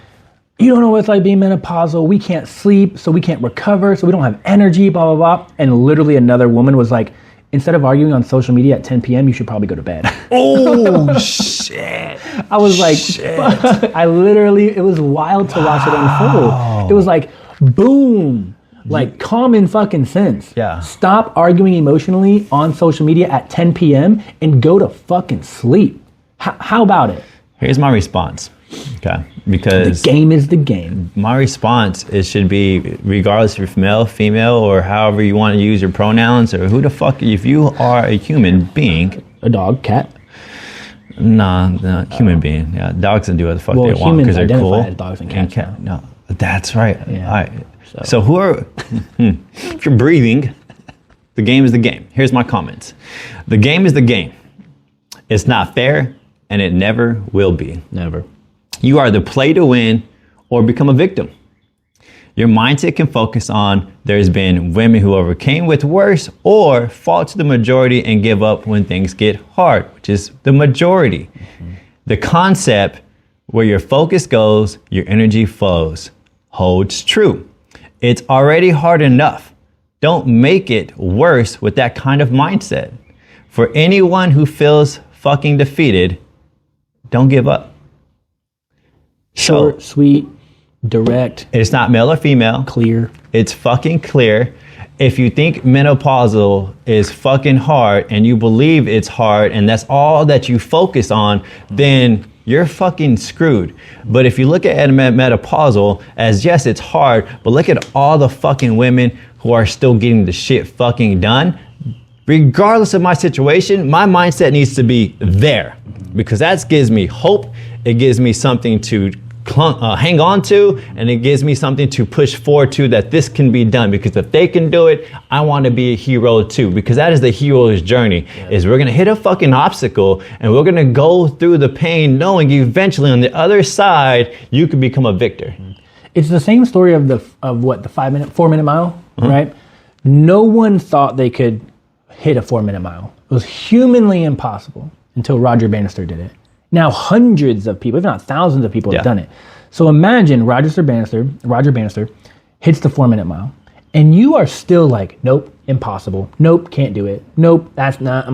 [SPEAKER 1] you don't know what it's like being menopausal. We can't sleep, so we can't recover, so we don't have energy, blah, blah, blah. And literally another woman was like, instead of arguing on social media at 10 p.m., you should probably go to bed.
[SPEAKER 2] Oh, shit.
[SPEAKER 1] I was like, I literally, it was wild to watch it unfold. It was like, boom, like common fucking sense.
[SPEAKER 2] Yeah.
[SPEAKER 1] Stop arguing emotionally on social media at 10 p.m. and go to fucking sleep. How about it?
[SPEAKER 2] Here's my response. Okay, because
[SPEAKER 1] the game is the game.
[SPEAKER 2] My response should be, regardless if you're male, female, or however you want to use your pronouns, or who the fuck, if you are a human being.
[SPEAKER 1] A dog, cat?
[SPEAKER 2] Nah, human being. Yeah, dogs can do what the fuck they want because they're cool.
[SPEAKER 1] As dogs and cats.
[SPEAKER 2] No, that's right.
[SPEAKER 1] Yeah.
[SPEAKER 2] All right. So who are, if you're breathing, the game is the game. Here's my comments. The game is the game. It's not fair, and it never will be.
[SPEAKER 1] Never.
[SPEAKER 2] You either play to win or become a victim. Your mindset can focus on there's been women who overcame with worse, or fall to the majority and give up when things get hard, which is the majority. Mm-hmm. The concept where your focus goes, your energy flows, holds true. It's already hard enough. Don't make it worse with that kind of mindset. For anyone who fucking defeated, don't give up.
[SPEAKER 1] Short, sweet, direct.
[SPEAKER 2] It's not male or female.
[SPEAKER 1] Clear.
[SPEAKER 2] It's fucking clear. If you think menopausal is fucking hard and you believe it's hard and that's all that you focus on, then you're fucking screwed. But if you look at menopausal as, yes, it's hard, but look at all the fucking women who are still getting the shit fucking done. Regardless of my situation, my mindset needs to be there, because that gives me hope. It gives me something to hang on to, and it gives me something to push forward to, that this can be done. Because if they can do it, I want to be a hero too, because that is the hero's journey. Is we're going to hit a fucking obstacle and we're going to go through the pain, knowing eventually on the other side, you can become a victor.
[SPEAKER 1] It's the same story of the 4 minute mile, right? No one thought they could hit a 4 minute mile. It was humanly impossible until Roger Bannister did it. Now hundreds of people, if not thousands of people have done it. So imagine Roger Bannister hits the 4 minute mile, and you are still like, nope, Impossible. Nope, can't do it. Nope, that's not,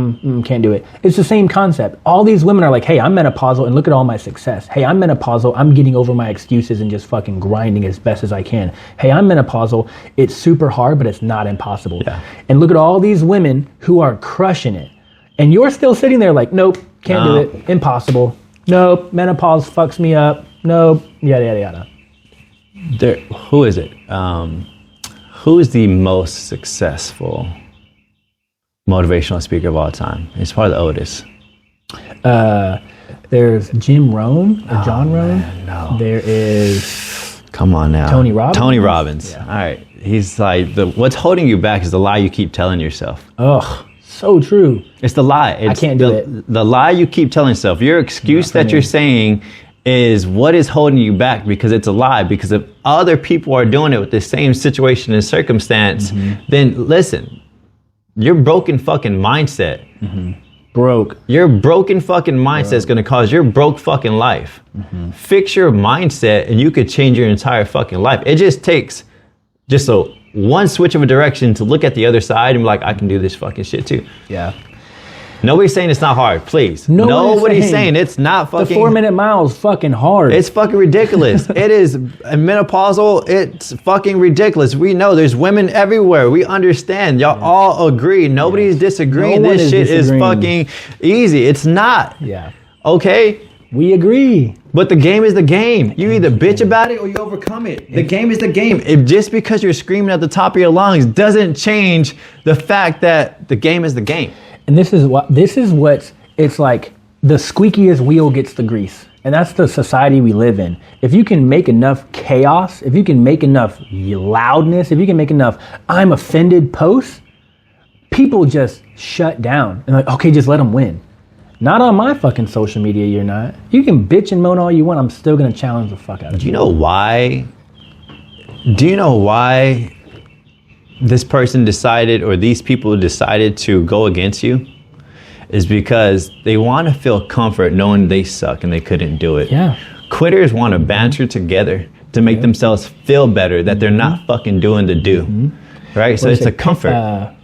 [SPEAKER 1] can't do it. It's the same concept. All these women are like, hey, I'm menopausal and look at all my success. Hey, I'm menopausal. I'm getting over my excuses and just fucking grinding as best as I can. Hey, I'm menopausal. It's super hard, but it's not impossible.
[SPEAKER 2] Yeah.
[SPEAKER 1] And look at all these women who are crushing it. And you're still sitting there like, nope, can't do it. Impossible. Nope, menopause fucks me up. Nope, yada, yada, yada.
[SPEAKER 2] Who is it? Who is the most successful motivational speaker of all time? It's probably the oldest.
[SPEAKER 1] There's Jim Rohn, or John Rohn.
[SPEAKER 2] Man, no.
[SPEAKER 1] There is...
[SPEAKER 2] Come on now.
[SPEAKER 1] Tony Robbins?
[SPEAKER 2] Tony Robbins.
[SPEAKER 1] Yeah.
[SPEAKER 2] All right. He's like, what's holding you back is the lie you keep telling yourself.
[SPEAKER 1] Ugh, so true.
[SPEAKER 2] It's the lie.
[SPEAKER 1] I can't do it.
[SPEAKER 2] The lie you keep telling yourself. Your excuse that you're saying is what is holding you back, because it's a lie. Because if other people are doing it with the same situation and circumstance, then listen, your broken fucking mindset.
[SPEAKER 1] Broke.
[SPEAKER 2] Your broken fucking mindset is going to cause your broke fucking life. Fix your mindset and you could change your entire fucking life. It just takes just one switch of a direction to look at the other side and be like, I can do this fucking shit too.
[SPEAKER 1] Yeah.
[SPEAKER 2] Nobody's saying it's not hard, please. Nobody's saying it's not fucking...
[SPEAKER 1] The 4-minute mile is fucking hard.
[SPEAKER 2] It's fucking ridiculous. It is menopausal. It's fucking ridiculous. We know there's women everywhere. We understand. Y'all all agree. Nobody's disagreeing.
[SPEAKER 1] No one
[SPEAKER 2] this shit is fucking easy. It's not.
[SPEAKER 1] Yeah.
[SPEAKER 2] Okay?
[SPEAKER 1] We agree.
[SPEAKER 2] But the game is the game. You either bitch about it or you overcome it. The game is the game. If just because you're screaming at the top of your lungs doesn't change the fact that the game is the game.
[SPEAKER 1] And this is what it's like. The squeakiest wheel gets the grease. And that's the society we live in. If you can make enough chaos, if you can make enough loudness, if you can make enough I'm offended posts, people just shut down. And like, okay, just let them win. Not on my fucking social media, you're not. You can bitch and moan all you want. I'm still going to challenge the fuck out of you.
[SPEAKER 2] Do you know why this person decided, or these people decided to go against you? Is because they want to feel comfort knowing they suck and they couldn't do it.
[SPEAKER 1] Yeah.
[SPEAKER 2] Quitters want to banter together to make themselves feel better that they're not fucking doing the do. Right? So it's a comfort.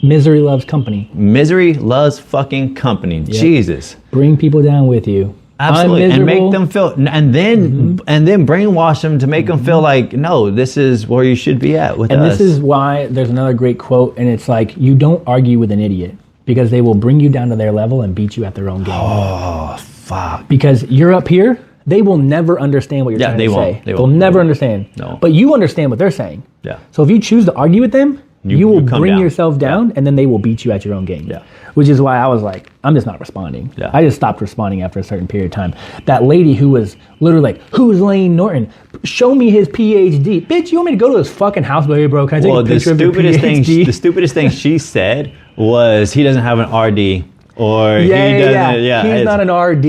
[SPEAKER 1] Misery loves company.
[SPEAKER 2] Misery loves fucking company. Yep. Jesus.
[SPEAKER 1] Bring people down with you.
[SPEAKER 2] Absolutely. And make them feel, and then brainwash them to make them feel like, no, this is where you should be at with us.
[SPEAKER 1] And this is why there's another great quote, and it's like, you don't argue with an idiot, because they will bring you down to their level and beat you at their own game.
[SPEAKER 2] Oh, fuck.
[SPEAKER 1] Because you're up here, they will never understand what you're trying to say. They'll never understand.
[SPEAKER 2] No.
[SPEAKER 1] But you understand what they're saying.
[SPEAKER 2] Yeah.
[SPEAKER 1] So if you choose to argue with them, you will bring
[SPEAKER 2] down.
[SPEAKER 1] yourself down, and then they will beat you at your own game.
[SPEAKER 2] Yeah.
[SPEAKER 1] Which is why I was like, I'm just not responding.
[SPEAKER 2] Yeah.
[SPEAKER 1] I just stopped responding after a certain period of time. That lady who was literally like, who's Lane Norton? Show me his PhD. Bitch, you want me to go to his fucking house? Hey, bro, can I take a picture of your PhD?
[SPEAKER 2] The stupidest thing she said was he doesn't have an RD. Or he doesn't,
[SPEAKER 1] he's not an RD.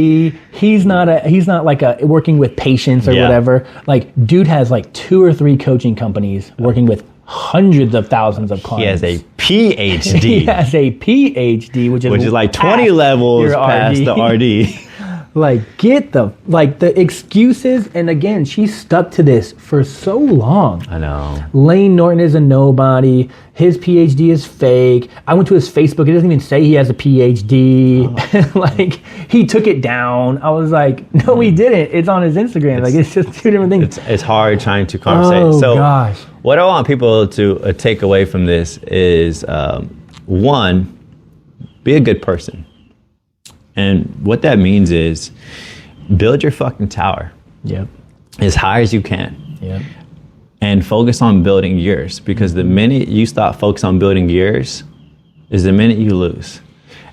[SPEAKER 1] He's not like working with patients or whatever. Like, dude has like 2 or 3 coaching companies working with hundreds of thousands of clients.
[SPEAKER 2] He has a PhD.
[SPEAKER 1] He has a PhD, which is
[SPEAKER 2] like 20 levels past the RD.
[SPEAKER 1] Like, get the excuses. And again, she stuck to this for so long.
[SPEAKER 2] I know.
[SPEAKER 1] Lane Norton is a nobody. His PhD is fake. I went to his Facebook. It doesn't even say he has a PhD. Oh. Like, he took it down. I was like, no, he didn't. It's on his Instagram. Like, it's just 2 different things.
[SPEAKER 2] It's hard trying to conversate.
[SPEAKER 1] Oh,
[SPEAKER 2] so
[SPEAKER 1] gosh.
[SPEAKER 2] What I want people to take away from this is, 1, be a good person. And what that means is build your fucking tower.
[SPEAKER 1] Yep.
[SPEAKER 2] As high as you can.
[SPEAKER 1] Yep.
[SPEAKER 2] And focus on building yours. Because the minute you stop focusing on building yours is the minute you lose.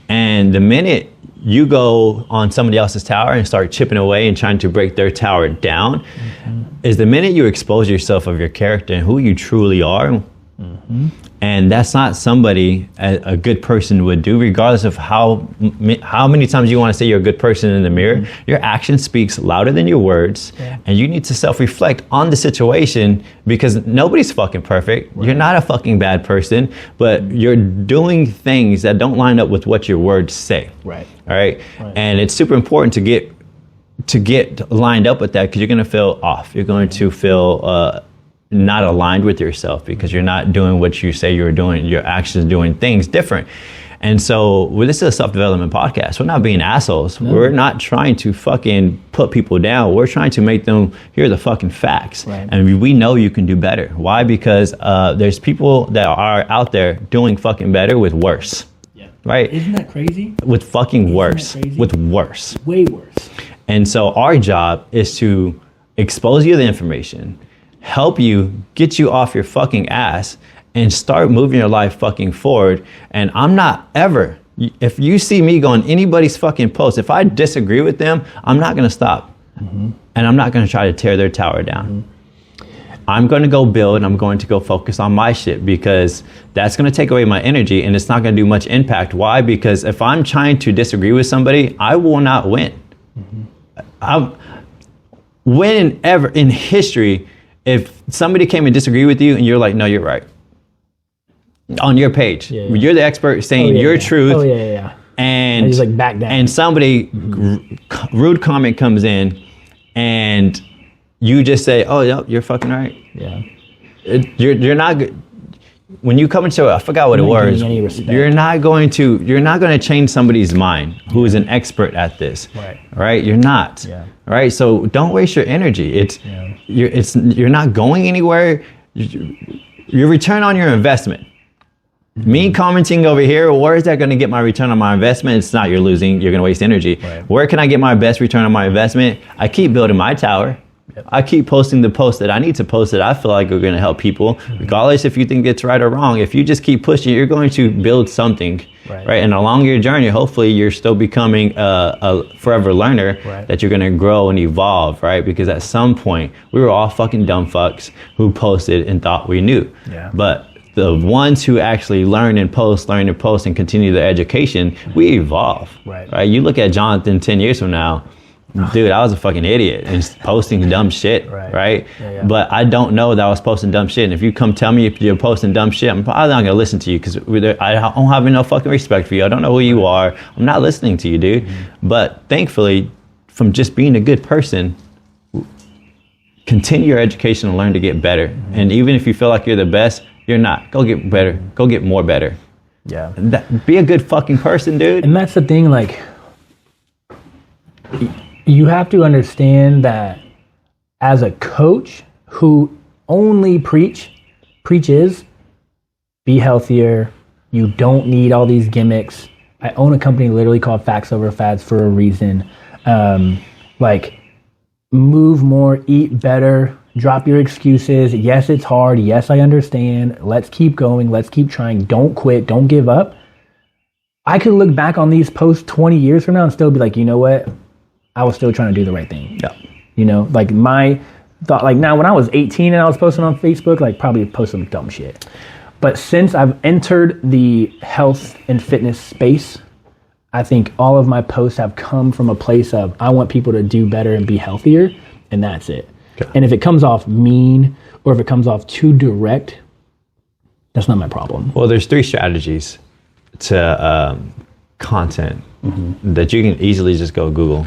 [SPEAKER 2] And the minute you go on somebody else's tower and start chipping away and trying to break their tower down is the minute you expose yourself of your character and who you truly are. And that's not somebody a good person would do, regardless of how many times you want to say you're a good person in the mirror. Your action speaks louder than your words, and you need to self-reflect on the situation, because nobody's fucking perfect. Right. You're not a fucking bad person, but you're doing things that don't line up with what your words say.
[SPEAKER 1] Right.
[SPEAKER 2] All right. And it's super important to get lined up with that, because you're going to feel off. You're going to feel not aligned with yourself because you're not doing what you say you're doing. Your actions doing things different. And so this is a self-development podcast. We're not being assholes. No. We're not trying to fucking put people down. We're trying to make them hear the fucking facts. Right. And we know you can do better. Why? Because there's people that are out there doing fucking better with worse. Yeah. Right?
[SPEAKER 1] Isn't that crazy?
[SPEAKER 2] With fucking worse. With worse.
[SPEAKER 1] Way worse.
[SPEAKER 2] And so our job is to expose you to the information, help you, get you off your fucking ass, and start moving your life fucking forward. And I'm not ever, if you see me go on anybody's fucking post, if I disagree with them, I'm not gonna stop. Mm-hmm. And I'm not gonna try to tear their tower down. Mm-hmm. I'm gonna go build, and I'm going to go focus on my shit, because that's gonna take away my energy and it's not gonna do much impact. Why? Because if I'm trying to disagree with somebody, I will not win. Mm-hmm. Whenever in history, if somebody came and disagreed with you and you're like, no, you're right. On your page, you're the expert saying your truth.
[SPEAKER 1] Oh yeah.
[SPEAKER 2] And
[SPEAKER 1] just like back down.
[SPEAKER 2] And somebody rude comment comes in, and you just say, "Oh, yep, you're fucking right."
[SPEAKER 1] Yeah.
[SPEAKER 2] You're not good. When you come into it, I forgot what it was. You're not going to change somebody's mind who is an expert at this. Right? You're not. Yeah. Right? So don't waste your energy. You're not going anywhere. Your return on your investment. Me commenting over here, where is that going to get my return on my investment? It's not. You're losing. You're going to waste energy. Right. Where can I get my best return on my investment? I keep building my tower. Yep. I keep posting the posts that I need to post that I feel like are going to help people, regardless if you think it's right or wrong. If you just keep pushing, you're going to build something, right? And along your journey, hopefully you're still becoming a forever learner, that you're going to grow and evolve, right? Because at some point, we were all fucking dumb fucks who posted and thought we knew. Yeah. But the ones who actually learn and post and continue their education, we evolve, right? You look at Jonathan 10 years from now, dude, I was a fucking idiot and posting dumb shit, right? Yeah. But I don't know that I was posting dumb shit. And if you come tell me if you're posting dumb shit, I'm probably not gonna listen to you, because I don't have no fucking respect for you. I don't know who you are. I'm not listening to you, dude. Mm-hmm. But thankfully, from just being a good person, continue your education and learn to get better. Mm-hmm. And even if you feel like you're the best, you're not. Go get better. Go get more better. Yeah. Be a good fucking person, dude.
[SPEAKER 1] And that's the thing, like, you have to understand that as a coach who only preaches, be healthier. You don't need all these gimmicks. I own a company literally called Facts Over Fads for a reason. Like, move more, eat better, drop your excuses. Yes, it's hard. Yes, I understand. Let's keep going. Let's keep trying. Don't quit. Don't give up. I could look back on these posts 20 years from now and still be like, you know what? I was still trying to do the right thing. Yeah. You know, like my thought, like now when I was 18 and I was posting on Facebook, like probably post some dumb shit. But since I've entered the health and fitness space, I think all of my posts have come from a place of, I want people to do better and be healthier. And that's it. Okay. And if it comes off mean or if it comes off too direct, that's not my problem.
[SPEAKER 2] Well, there's 3 strategies to content that you can easily just go Google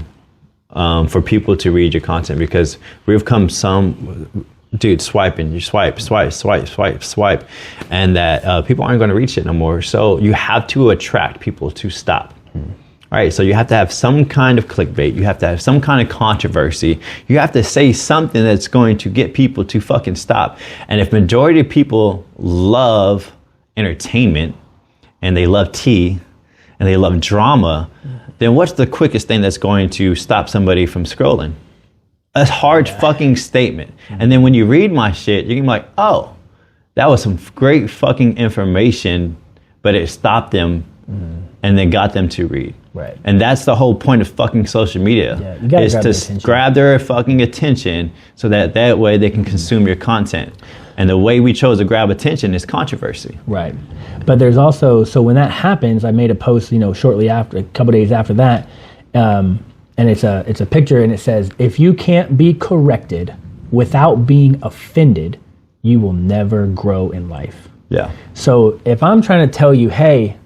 [SPEAKER 2] for people to read your content, because we've come swiping, you swipe, and that people aren't going to read shit no more. So you have to attract people to stop. All right, so you have to have some kind of clickbait. You have to have some kind of controversy. You have to say something that's going to get people to fucking stop. And if majority of people love entertainment and they love tea and they love drama, then what's the quickest thing that's going to stop somebody from scrolling? A hard fucking statement. And then when you read my shit, you can be like, oh, that was some great fucking information, but it stopped them and then got them to read. Right. And that's the whole point of fucking social media, is to grab their fucking attention so that way they can consume your content. And the way we chose to grab attention is controversy.
[SPEAKER 1] Right. But there's also, so when that happens, I made a post, shortly after, a couple days after that, and it's a picture, and it says, if you can't be corrected without being offended, you will never grow in life. Yeah. So if I'm trying to tell you, hey,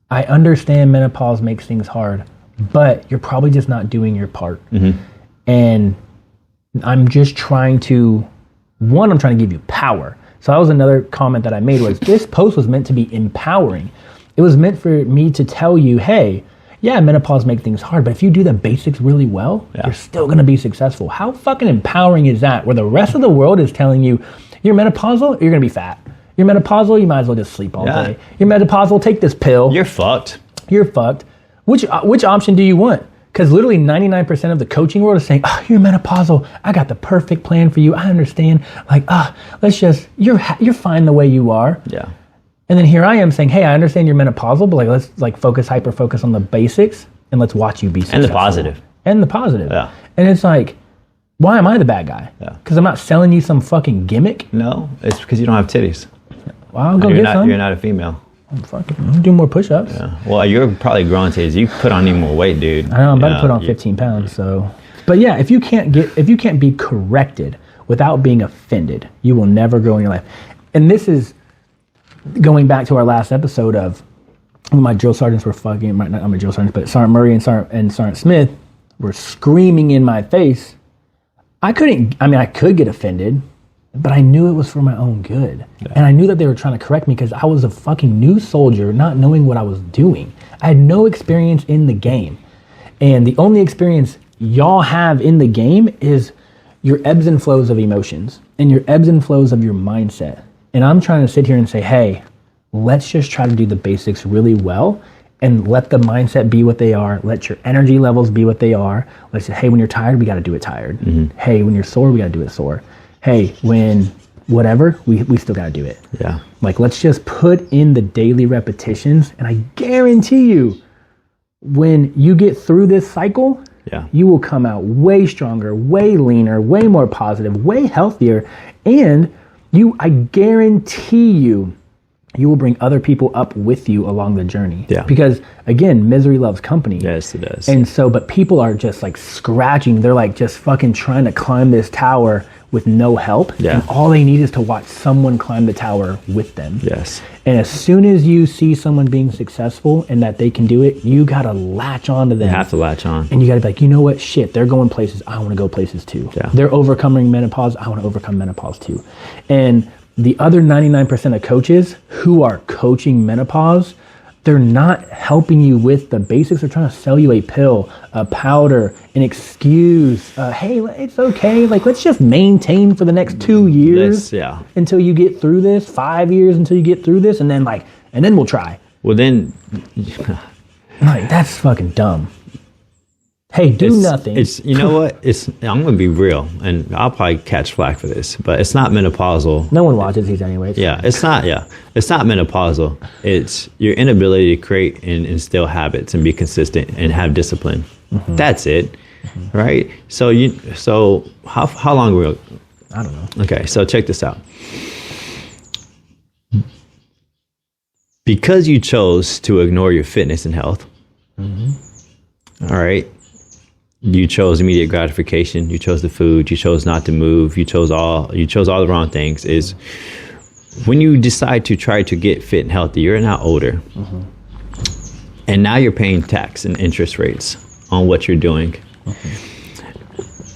[SPEAKER 1] I understand menopause makes things hard, but you're probably just not doing your part. And I'm just trying to One, I'm trying to give you power. So that was another comment that I made was this post was meant to be empowering. It was meant for me to tell you, hey, yeah, menopause make things hard, but if you do the basics really well, you're still going to be successful. How fucking empowering is that? Where the rest of the world is telling you, you're menopausal, you're going to be fat. You're menopausal, you might as well just sleep all day. You're menopausal, take this pill.
[SPEAKER 2] You're fucked.
[SPEAKER 1] You're fucked. Which option do you want? Because literally 99% of the coaching world is saying, oh, you're menopausal. I got the perfect plan for you. I understand. Like, let's just, you're fine the way you are.
[SPEAKER 2] Yeah.
[SPEAKER 1] And then here I am saying, hey, I understand you're menopausal, but like, let's like hyper focus on the basics and let's watch you be successful.
[SPEAKER 2] And the positive.
[SPEAKER 1] And the positive.
[SPEAKER 2] Yeah.
[SPEAKER 1] And it's like, why am I the bad guy?
[SPEAKER 2] Yeah.
[SPEAKER 1] Because I'm not selling you some fucking gimmick.
[SPEAKER 2] No, it's because you don't have titties.
[SPEAKER 1] Well, I'll go get some.
[SPEAKER 2] You're not a female.
[SPEAKER 1] I'm do more push-ups.
[SPEAKER 2] Yeah. Well, you're probably growing titties. You put on even more weight, dude.
[SPEAKER 1] I know, I'm about to put on 15 pounds, so. But yeah, if you can't be corrected without being offended, you will never grow in your life. And this is going back to our last episode of my drill sergeants were fucking, not my drill sergeants, but Sergeant Murray and Sergeant Smith were screaming in my face. I could get offended, but I knew it was for my own good. Yeah. And I knew that they were trying to correct me because I was a fucking new soldier not knowing what I was doing. I had no experience in the game. And the only experience y'all have in the game is your ebbs and flows of emotions and your ebbs and flows of your mindset. And I'm trying to sit here and say, hey, let's just try to do the basics really well and let the mindset be what they are. Let your energy levels be what they are. Let's say, hey, when you're tired, we got to do it tired. Mm-hmm. Hey, when you're sore, we got to do it sore. Hey, when whatever, we still got to do it.
[SPEAKER 2] Yeah.
[SPEAKER 1] Like, let's just put in the daily repetitions. And I guarantee you, when you get through this cycle, you will come out way stronger, way leaner, way more positive, way healthier. And I guarantee you will bring other people up with you along the journey. Yeah. Because again, misery loves company.
[SPEAKER 2] Yes, it does.
[SPEAKER 1] And so, but people are just like scratching. They're like just fucking trying to climb this tower with no help. Yeah. And all they need is to watch someone climb the tower with them.
[SPEAKER 2] Yes.
[SPEAKER 1] And as soon as you see someone being successful and that they can do it, you got to latch on to them.
[SPEAKER 2] You have to latch on.
[SPEAKER 1] And you got to be like, you know what? Shit, they're going places. I want to go places too. Yeah. They're overcoming menopause. I want to overcome menopause too. And the other 99% of coaches who are coaching menopause, they're not helping you with the basics. They're trying to sell you a pill, a powder, an excuse. Hey, it's okay. Like, let's just maintain for the next 2 years until you get through this, 5 years until you get through this, and then we'll try.
[SPEAKER 2] Well, then,
[SPEAKER 1] like, that's fucking dumb. Hey, nothing.
[SPEAKER 2] It's you know what? I'm gonna be real, and I'll probably catch flack for this, but it's not menopausal.
[SPEAKER 1] No one watches these anyways.
[SPEAKER 2] It's not menopausal. It's your inability to create and instill habits and be consistent and have discipline. Mm-hmm. That's it, mm-hmm. Right? So how long were we?
[SPEAKER 1] I don't know.
[SPEAKER 2] Okay, so check this out. Because you chose to ignore your fitness and health. Mm-hmm. All right. You chose immediate gratification. You chose the food. You chose not to move. You chose all the wrong things. Is when you decide to try to get fit and healthy, you're now older, mm-hmm. and now you're paying tax and interest rates on what you're doing. Mm-hmm.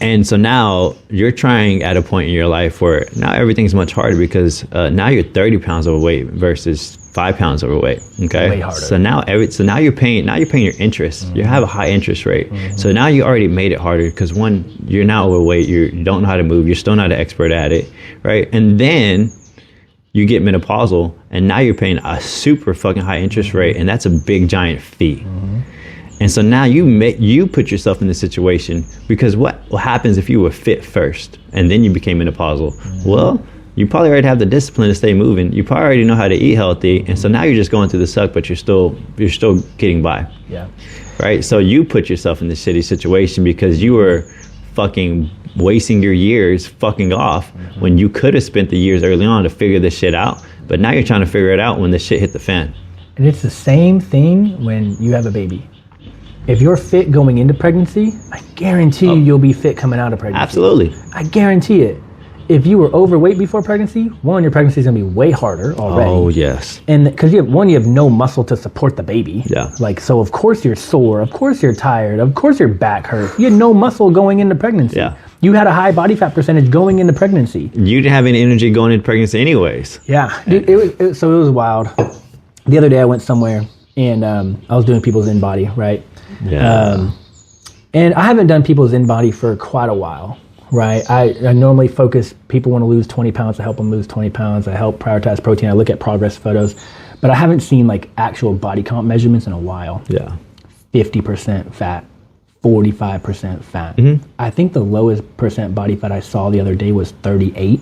[SPEAKER 2] And so now you're trying at a point in your life where now everything's much harder because now you're 30 pounds overweight versus 5 pounds overweight. Okay.
[SPEAKER 1] Way harder.
[SPEAKER 2] So now you're paying your interest. Mm-hmm. You have a high interest rate. Mm-hmm. So now you already made it harder because one, you're now overweight. You don't know how to move. You're still not an expert at it. Right. And then you get menopausal and now you're paying a super fucking high interest rate. And that's a big giant fee. Mm-hmm. And so now you put yourself in this situation because what happens if you were fit first and then you became menopausal? Mm-hmm. Well, you probably already have the discipline to stay moving. You probably already know how to eat healthy. And so now you're just going through the suck, but you're still getting by.
[SPEAKER 1] Yeah.
[SPEAKER 2] Right. So you put yourself in this shitty situation because you were fucking wasting your years fucking off mm-hmm. when you could have spent the years early on to figure this shit out. But now you're trying to figure it out when the shit hit the fan.
[SPEAKER 1] And it's the same thing when you have a baby. If you're fit going into pregnancy, I guarantee you'll be fit coming out of pregnancy.
[SPEAKER 2] Absolutely.
[SPEAKER 1] I guarantee it. If you were overweight before pregnancy, your pregnancy is going to be way harder already.
[SPEAKER 2] Oh, yes.
[SPEAKER 1] And because you have no muscle to support the baby.
[SPEAKER 2] Yeah.
[SPEAKER 1] Like, so of course you're sore. Of course you're tired. Of course your back hurts. You had no muscle going into pregnancy.
[SPEAKER 2] Yeah.
[SPEAKER 1] You had a high body fat percentage going into pregnancy.
[SPEAKER 2] You didn't have any energy going into pregnancy anyways.
[SPEAKER 1] Yeah. Dude, so it was wild. The other day I went somewhere and I was doing people's in-body, right?
[SPEAKER 2] Yeah.
[SPEAKER 1] And I haven't done people's in-body for quite a while, right? I normally focus, people want to lose 20 pounds, I help them lose 20 pounds. I help prioritize protein. I look at progress photos, but I haven't seen like actual body comp measurements in a while.
[SPEAKER 2] Yeah.
[SPEAKER 1] 50% fat, 45% fat. I think the lowest percent body fat I saw the other day was 38.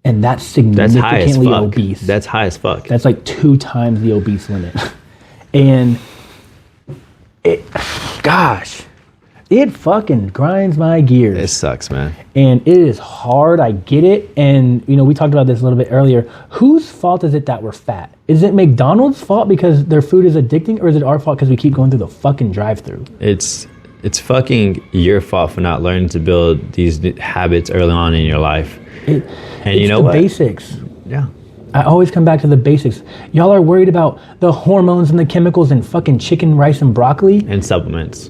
[SPEAKER 1] And that's significantly obese.
[SPEAKER 2] That's high as fuck.
[SPEAKER 1] That's like 2 times the obese limit. And it fucking grinds my gears.
[SPEAKER 2] It sucks, man.
[SPEAKER 1] And it is hard. I get it. And, we talked about this a little bit earlier. Whose fault is it that we're fat? Is it McDonald's fault because their food is addicting? Or is it our fault because we keep going through the fucking drive-thru?
[SPEAKER 2] It's fucking your fault for not learning to build these habits early on in your life. And you know what?
[SPEAKER 1] Basics.
[SPEAKER 2] Yeah.
[SPEAKER 1] I always come back to the basics. Y'all are worried about the hormones and the chemicals in fucking chicken, rice, and broccoli.
[SPEAKER 2] And supplements.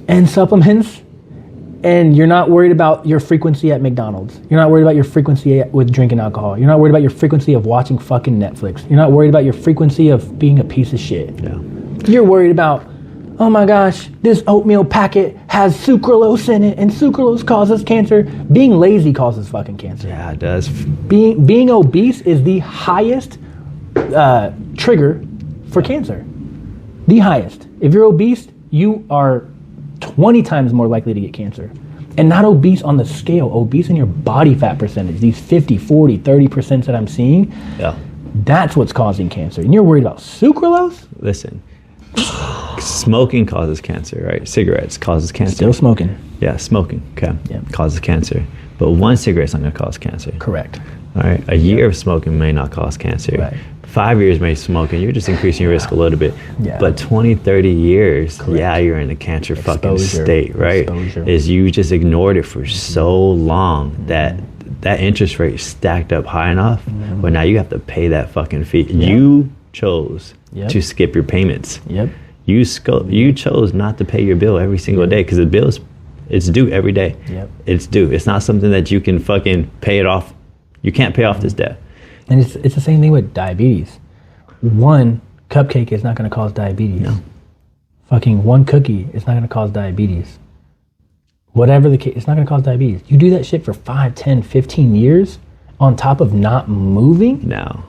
[SPEAKER 1] And you're not worried about your frequency at McDonald's. You're not worried about your frequency with drinking alcohol. You're not worried about your frequency of watching fucking Netflix. You're not worried about your frequency of being a piece of shit.
[SPEAKER 2] Yeah.
[SPEAKER 1] You're worried about, oh my gosh, this oatmeal packet has sucralose in it, and sucralose causes cancer. Being lazy causes fucking cancer.
[SPEAKER 2] Yeah, it does.
[SPEAKER 1] Being obese is the highest trigger for cancer. The highest. If you're obese, you are 20 times more likely to get cancer. And not obese on the scale, obese in your body fat percentage. These 50, 40, 30% that I'm seeing, that's what's causing cancer. And you're worried about sucralose?
[SPEAKER 2] Listen, smoking causes cancer, right? Cigarettes causes cancer.
[SPEAKER 1] Still smoking.
[SPEAKER 2] Yeah, smoking, okay,
[SPEAKER 1] Yep.
[SPEAKER 2] causes cancer. But one cigarette's not gonna cause cancer.
[SPEAKER 1] Correct.
[SPEAKER 2] All right, a year of smoking may not cause cancer.
[SPEAKER 1] Right.
[SPEAKER 2] 5 years may smoking, you're just increasing your risk a little bit.
[SPEAKER 1] Yeah.
[SPEAKER 2] But 20, 30 years,
[SPEAKER 1] Correct.
[SPEAKER 2] you're in a cancer fucking
[SPEAKER 1] Exposure.
[SPEAKER 2] state, right?
[SPEAKER 1] Exposure.
[SPEAKER 2] Is you just ignored it for so long that interest rate stacked up high enough, but now you have to pay that fucking fee. You chose to skip your payments.
[SPEAKER 1] Yep.
[SPEAKER 2] You chose not to pay your bill every single day because the bill it's due every day.
[SPEAKER 1] Yep.
[SPEAKER 2] It's due. It's not something that you can fucking pay it off. You can't pay off this debt.
[SPEAKER 1] And it's the same thing with diabetes. One cupcake is not going to cause diabetes.
[SPEAKER 2] No.
[SPEAKER 1] Fucking one cookie is not going to cause diabetes. Whatever the case, it's not going to cause diabetes. You do that shit for 5, 10, 15 years on top of not moving?
[SPEAKER 2] Now,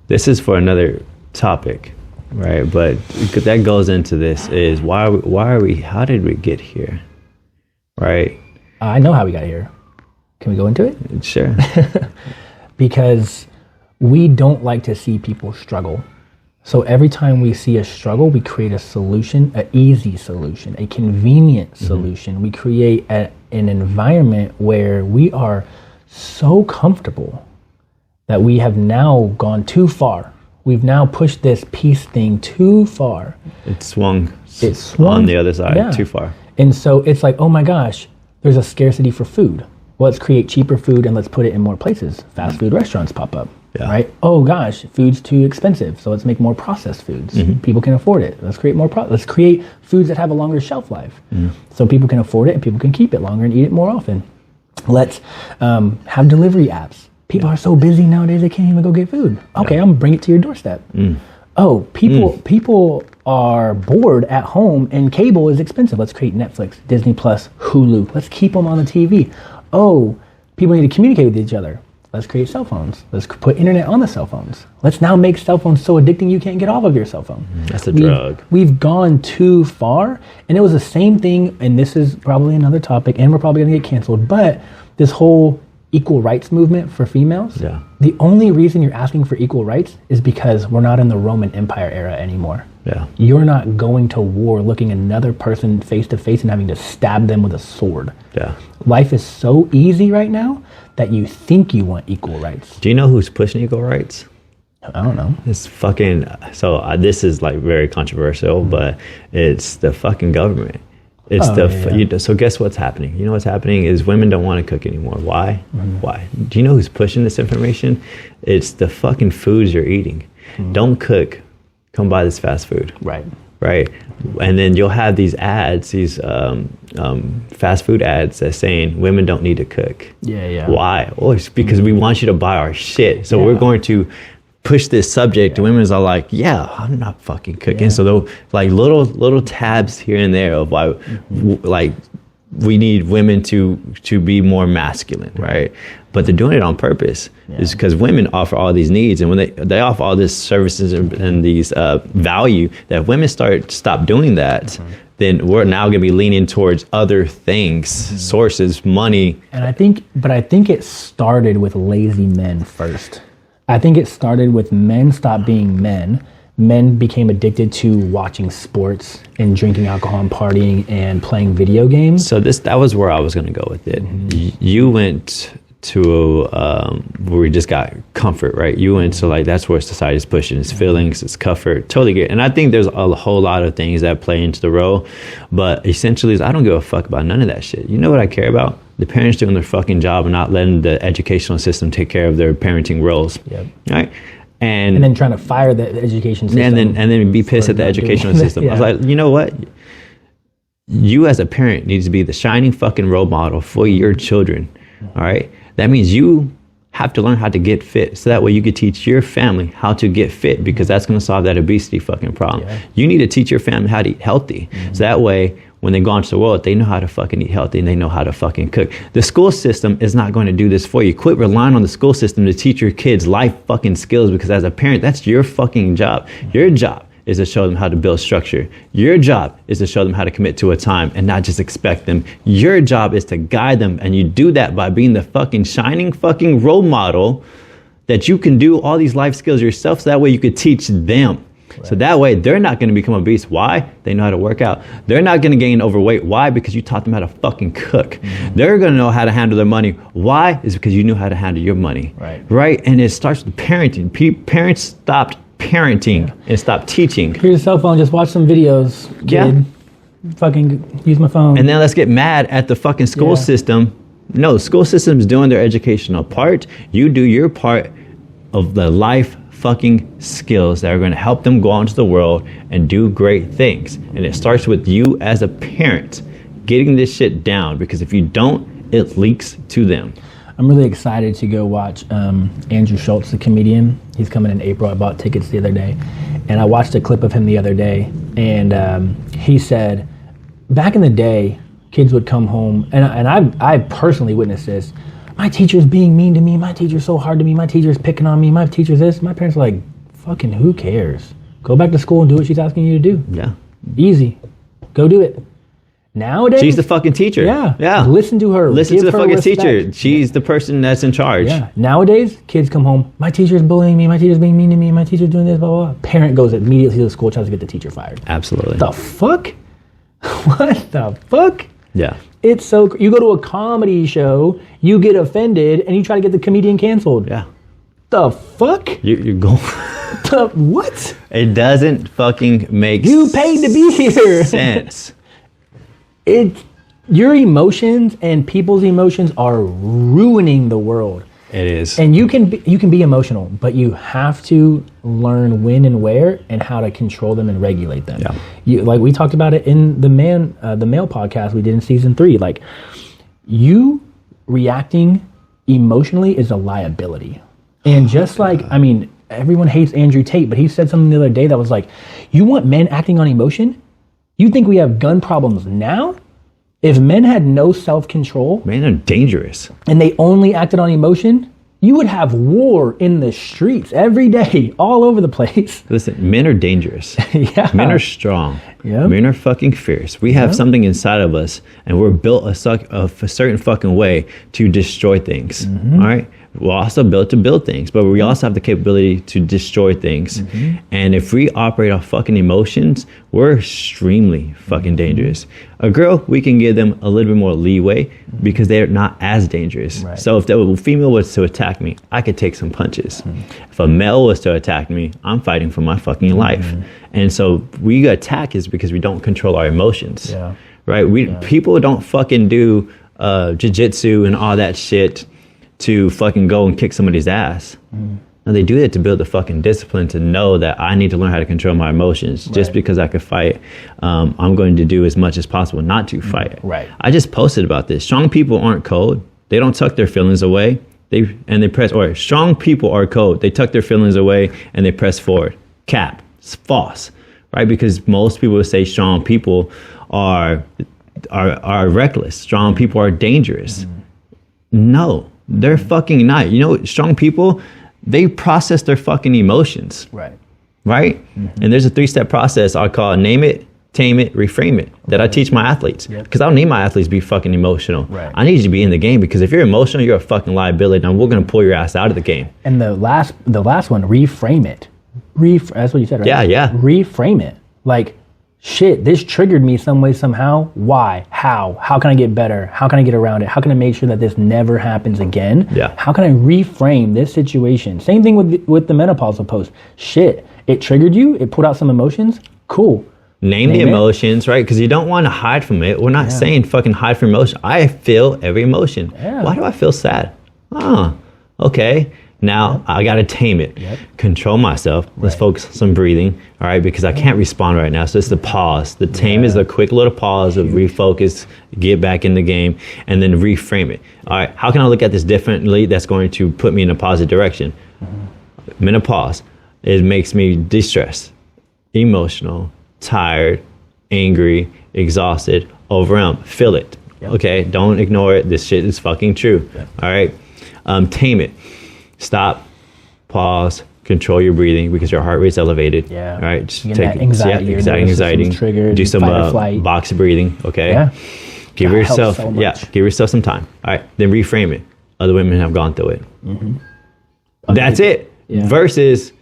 [SPEAKER 2] this is for another topic, right? But that goes into this is why are we, how did we get here, right?
[SPEAKER 1] I know how we got here. Can we go into it?
[SPEAKER 2] Sure.
[SPEAKER 1] Because we don't like to see people struggle. So every time we see a struggle, we create a solution, an easy solution, a convenient solution. We create an environment where we are so comfortable that we have now gone too far. We've now pushed this peace thing too far.
[SPEAKER 2] It swung
[SPEAKER 1] on
[SPEAKER 2] the other side too far.
[SPEAKER 1] And so it's like, oh my gosh, there's a scarcity for food. Well, let's create cheaper food and let's put it in more places. Fast food restaurants pop up, right? Oh gosh, food's too expensive, so let's make more processed foods. People can afford it. Let's create more. Let's create foods that have a longer shelf life, so people can afford it and people can keep it longer and eat it more often. Let's have delivery apps. People are so busy nowadays they can't even go get food. Okay, I'm gonna bring it to your doorstep. Oh, people are bored at home and cable is expensive. Let's create Netflix, Disney Plus, Hulu. Let's keep them on the TV. Oh, people need to communicate with each other. Let's create cell phones. Let's put internet on the cell phones. Let's now make cell phones so addicting you can't get off of your cell phone.
[SPEAKER 2] That's a drug.
[SPEAKER 1] We've gone too far. And it was the same thing, and this is probably another topic, and we're probably going to get canceled, but this whole equal rights movement for females, the only reason you're asking for equal rights is because we're not in the Roman Empire era anymore. You're not going to war looking another person face to face and having to stab them with a sword. Life is so easy right now that you think you want equal rights.
[SPEAKER 2] Do you know who's pushing equal rights?
[SPEAKER 1] I don't know.
[SPEAKER 2] It's fucking, this is like very controversial, but it's the fucking government. It's so guess what's happening? You know what's happening is women don't want to cook anymore. Why? Why? Do you know who's pushing this information? It's the fucking foods you're eating. Don't cook. Come buy this fast food.
[SPEAKER 1] Right.
[SPEAKER 2] right? And then you'll have these ads, these fast food ads that's saying women don't need to cook.
[SPEAKER 1] Yeah.
[SPEAKER 2] Why? Oh, it's because we want you to buy our shit. So we're going to push this subject. Women are like, yeah, I'm not fucking cooking. Yeah. So they'll like little tabs here and there of why, like, we need women to be more masculine, right? But they're doing it on purpose. It's because women offer all these needs, and when they offer all these services and these value, that women stop doing that, then we're now going to be leaning towards other things, sources, money.
[SPEAKER 1] And I think it started with lazy men first. I think it started with men stopped being men. Men became addicted to watching sports and drinking alcohol and partying and playing video games.
[SPEAKER 2] So that was where I was going to go with it. You went to where we just got comfort, right? You went to like, that's where society's pushing. It's feelings, it's comfort, totally good. And I think there's a whole lot of things that play into the role, but essentially I don't give a fuck about none of that shit. You know what I care about? The parents doing their fucking job and not letting the educational system take care of their parenting roles. Yep. Right? And
[SPEAKER 1] then trying to fire the education system.
[SPEAKER 2] And then be pissed at the educational system. I was like, you know what? You as a parent need to be the shining fucking role model for your children. All right? That means you have to learn how to get fit, so that way you can teach your family how to get fit, because that's going to solve that obesity fucking problem. Yeah. You need to teach your family how to eat healthy, so that way when they go into the world, they know how to fucking eat healthy and they know how to fucking cook. The school system is not going to do this for you. Quit relying on the school system to teach your kids life fucking skills, because as a parent, that's your fucking job. Your job is to show them how to build structure. Your job is to show them how to commit to a time and not just expect them. Your job is to guide them, and you do that by being the fucking shining fucking role model that you can do all these life skills yourself, so that way you could teach them. Right. So that way they're not going to become obese. Why? They know how to work out. They're not going to gain overweight. Why? Because you taught them how to fucking cook. They're going to know how to handle their money. Why? Is because you knew how to handle your money. Right? And it starts with parenting. Parents stopped parenting and stopped teaching.
[SPEAKER 1] Here's your cell phone, just watch some videos, kid. Fucking use my phone.
[SPEAKER 2] And then let's get mad at the fucking school system. No, the school system's doing their educational part. You do your part of the life fucking skills that are going to help them go out into the world and do great things. And it starts with you as a parent getting this shit down, because if you don't, it leaks to them.
[SPEAKER 1] I'm really excited to go watch Andrew Schultz, the comedian. He's coming in April. I bought tickets the other day, and I watched a clip of him the other day, and he said, back in the day, kids would come home, and I personally witnessed this. My teacher's being mean to me. My teacher's so hard to me. My teacher's picking on me. My teacher's this. My parents are like, fucking who cares? Go back to school and do what she's asking you to do.
[SPEAKER 2] Yeah.
[SPEAKER 1] Easy. Go do it. Nowadays,
[SPEAKER 2] she's the fucking teacher.
[SPEAKER 1] Yeah. Listen to her.
[SPEAKER 2] Listen to the fucking teacher. She's the person that's in charge.
[SPEAKER 1] Yeah. Nowadays, kids come home. My teacher's bullying me. My teacher's being mean to me. My teacher's doing this, blah, blah, blah. Parent goes immediately to the school, tries to get the teacher fired.
[SPEAKER 2] Absolutely.
[SPEAKER 1] The fuck? What the fuck?
[SPEAKER 2] Yeah.
[SPEAKER 1] It's so... You go to a comedy show, you get offended, and you try to get the comedian canceled.
[SPEAKER 2] Yeah.
[SPEAKER 1] The fuck?
[SPEAKER 2] You're going...
[SPEAKER 1] The what?
[SPEAKER 2] It doesn't fucking make
[SPEAKER 1] You paid to be here.
[SPEAKER 2] Sense.
[SPEAKER 1] Your emotions and people's emotions are ruining the world.
[SPEAKER 2] It is.
[SPEAKER 1] And you can be emotional, but you have to learn when and where and how to control them and regulate them. Yeah. Like we talked about it in the male podcast we did in season 3. Like, you reacting emotionally is a liability. And just like, I mean, everyone hates Andrew Tate, but he said something the other day that was like, you want men acting on emotion? You think we have gun problems now? If men had no self-control...
[SPEAKER 2] Men are dangerous.
[SPEAKER 1] And they only acted on emotion, you would have war in the streets every day, all over the place.
[SPEAKER 2] Listen, men are dangerous.
[SPEAKER 1] Yeah.
[SPEAKER 2] Men are strong.
[SPEAKER 1] Yep.
[SPEAKER 2] Men are fucking fierce. We have something inside of us, and we're built a certain fucking way to destroy things. All right? We're also built to build things, but we also have the capability to destroy things. And if we operate off fucking emotions, we're extremely fucking dangerous. A girl, we can give them a little bit more leeway because they're not as dangerous. Right. So if the female was to attack me, I could take some punches. If a male was to attack me, I'm fighting for my fucking life. And so we attack is because we don't control our emotions. Yeah. Right? People don't fucking do jiu-jitsu and all that shit to fucking go and kick somebody's ass. No, they do that to build the fucking discipline to know that I need to learn how to control my emotions. Just because I could fight, I'm going to do as much as possible not to fight.
[SPEAKER 1] Right.
[SPEAKER 2] I just posted about this. Strong people aren't cold. They don't tuck their feelings away. Strong people are cold. They tuck their feelings away and they press forward. Cap. It's false, right? Because most people would say strong people are reckless. Strong people are dangerous. No, they're fucking not. You know, strong people, they process their fucking emotions. Right? And there's a 3-step process I call name it, tame it, reframe it that I teach my athletes. Because I don't need my athletes to be fucking emotional. I need you to be in the game, because if you're emotional, you're a fucking liability, and we're going to pull your ass out of the game.
[SPEAKER 1] And the last one, reframe it. That's what you said, right?
[SPEAKER 2] Yeah.
[SPEAKER 1] Reframe it. Like, shit, this triggered me some way, somehow. Why? How? How can I get better? How can I get around it? How can I make sure that this never happens again? How can I reframe this situation? Same thing with the menopausal post. Shit, it triggered you. It put out some emotions. Cool.
[SPEAKER 2] Name the emotions, right? Because you don't want to hide from it. We're not saying fucking hide from emotion. I feel every emotion. Why do I feel sad? Okay. Now I got to tame it, control myself. Let's focus on some breathing, all right? Because I can't respond right now. So it's the pause. The tame is a quick little pause of refocus, get back in the game, and then reframe it. All right, how can I look at this differently that's going to put me in a positive direction? Menopause, it makes me distressed, emotional, tired, angry, exhausted, overwhelmed. Feel it, okay? Don't ignore it. This shit is fucking true, all right? Tame it. Stop, pause, control your breathing because your heart rate's elevated. All right, just take
[SPEAKER 1] anxiety.
[SPEAKER 2] Anxiety.
[SPEAKER 1] Triggered,
[SPEAKER 2] do some box breathing. Okay. Give yourself give yourself some time. All right, then reframe it. Other women have gone through it. That's it. Versus,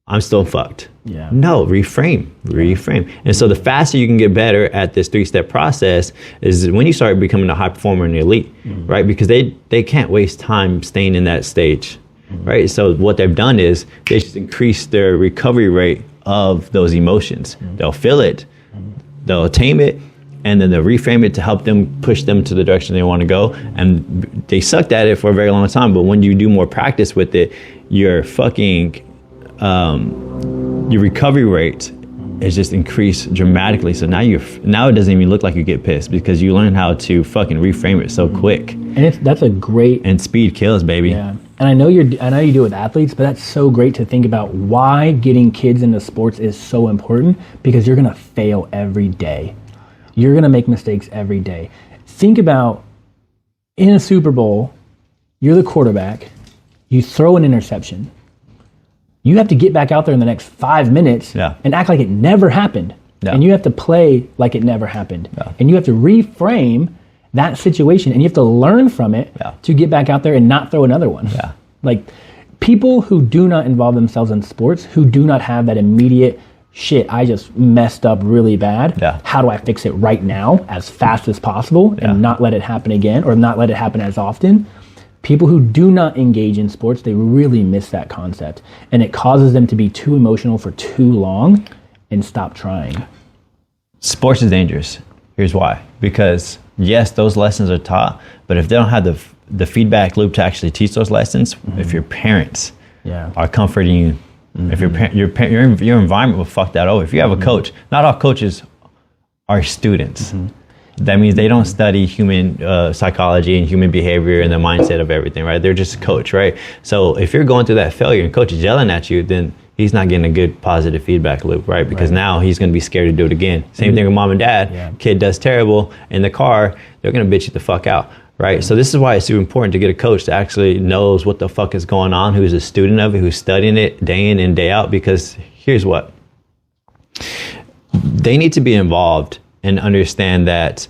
[SPEAKER 2] I'm still fucked. No, reframe. And so the faster you can get better at this 3-step process is when you start becoming a high performer in the elite, right? Because they can't waste time staying in that stage, right? So what they've done is they just increase their recovery rate of those emotions. They'll feel it, they'll tame it, and then they'll reframe it to help them push them to the direction they want to go. And they sucked at it for a very long time, but when you do more practice with it, your fucking your recovery rate is just increased dramatically. So now it doesn't even look like you get pissed because you learn how to fucking reframe it so quick.
[SPEAKER 1] And that's a great,
[SPEAKER 2] and speed kills, baby.
[SPEAKER 1] And I know you do it with athletes, but that's so great to think about why getting kids into sports is so important, because you're gonna fail every day. You're gonna make mistakes every day. Think about, in a Super Bowl, you're the quarterback, you throw an interception. You have to get back out there in the next 5 minutes and act like it never happened. And you have to play like it never happened. And you have to reframe that situation, and you have to learn from it to get back out there and not throw another one. Like, people who do not involve themselves in sports, who do not have that immediate, shit, I just messed up really bad. How do I fix it right now as fast as possible and not let it happen again, or not let it happen as often? People who do not engage in sports, they really miss that concept. And it causes them to be too emotional for too long and stop trying.
[SPEAKER 2] Sports is dangerous. Here's why. Because yes, those lessons are taught, but if they don't have the feedback loop to actually teach those lessons, if your parents are comforting you, if your environment will fuck that over. If you have a coach, not all coaches are students. That means they don't study human psychology and human behavior and the mindset of everything, right? They're just a coach, right? So if you're going through that failure and coach is yelling at you, then he's not getting a good positive feedback loop, right? Because now he's going to be scared to do it again. Same thing with mom and dad. Kid does terrible in the car, they're going to bitch you the fuck out, right? So this is why it's super important to get a coach that actually knows what the fuck is going on, who's a student of it, who's studying it day in and day out. Because here's what. They need to be involved and understand that,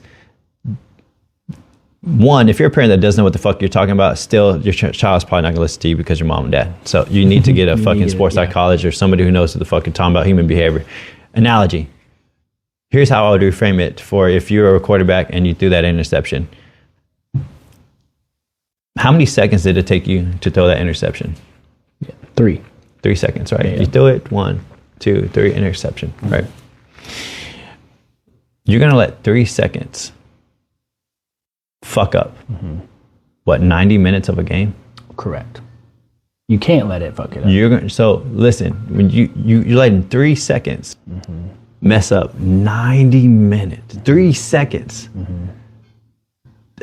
[SPEAKER 2] one, if you're a parent that doesn't know what the fuck you're talking about, still your child's probably not gonna listen to you because you're mom and dad. So you need to get a fucking sports psychologist or somebody who knows what the fuck you're talking about human behavior. Analogy. Here's how I would reframe it for if you're a quarterback and you threw that interception. How many seconds did it take you to throw that interception?
[SPEAKER 1] 3
[SPEAKER 2] seconds, right? You throw it, 1, 2, 3, interception, right? You're gonna let 3 seconds fuck up, 90 minutes of a game?
[SPEAKER 1] Correct. You can't let it fuck it up.
[SPEAKER 2] So listen, when you're letting 3 seconds mess up 90 minutes, 3 seconds.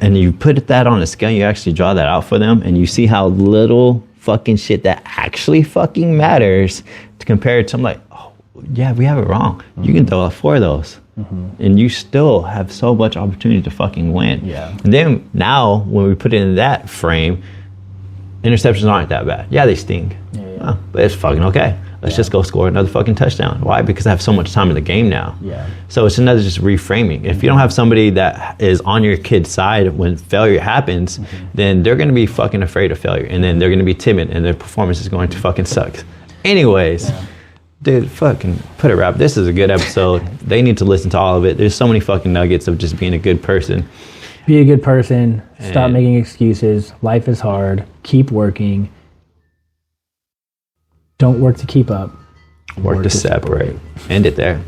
[SPEAKER 2] And you put that on a scale, you actually draw that out for them, and you see how little fucking shit that actually fucking matters to compare it to, I'm like, oh, yeah, we have it wrong. You can throw out 4 of those. And you still have so much opportunity to fucking win.
[SPEAKER 1] Yeah.
[SPEAKER 2] And then now, when we put it in that frame, interceptions aren't that bad. Yeah, they sting. But it's fucking okay. Let's just go score another fucking touchdown. Why? Because I have so much time in the game now.
[SPEAKER 1] Yeah.
[SPEAKER 2] So it's another just reframing. If you don't have somebody that is on your kid's side when failure happens, then they're going to be fucking afraid of failure. And then they're going to be timid and their performance is going to fucking suck. Anyways, dude, fucking put a wrap. This is a good episode. They need to listen to all of it. There's so many fucking nuggets of just being a good person.
[SPEAKER 1] Be a good person. Stop making excuses. Life is hard. Keep working. Don't work to keep up.
[SPEAKER 2] Work to separate. End it there.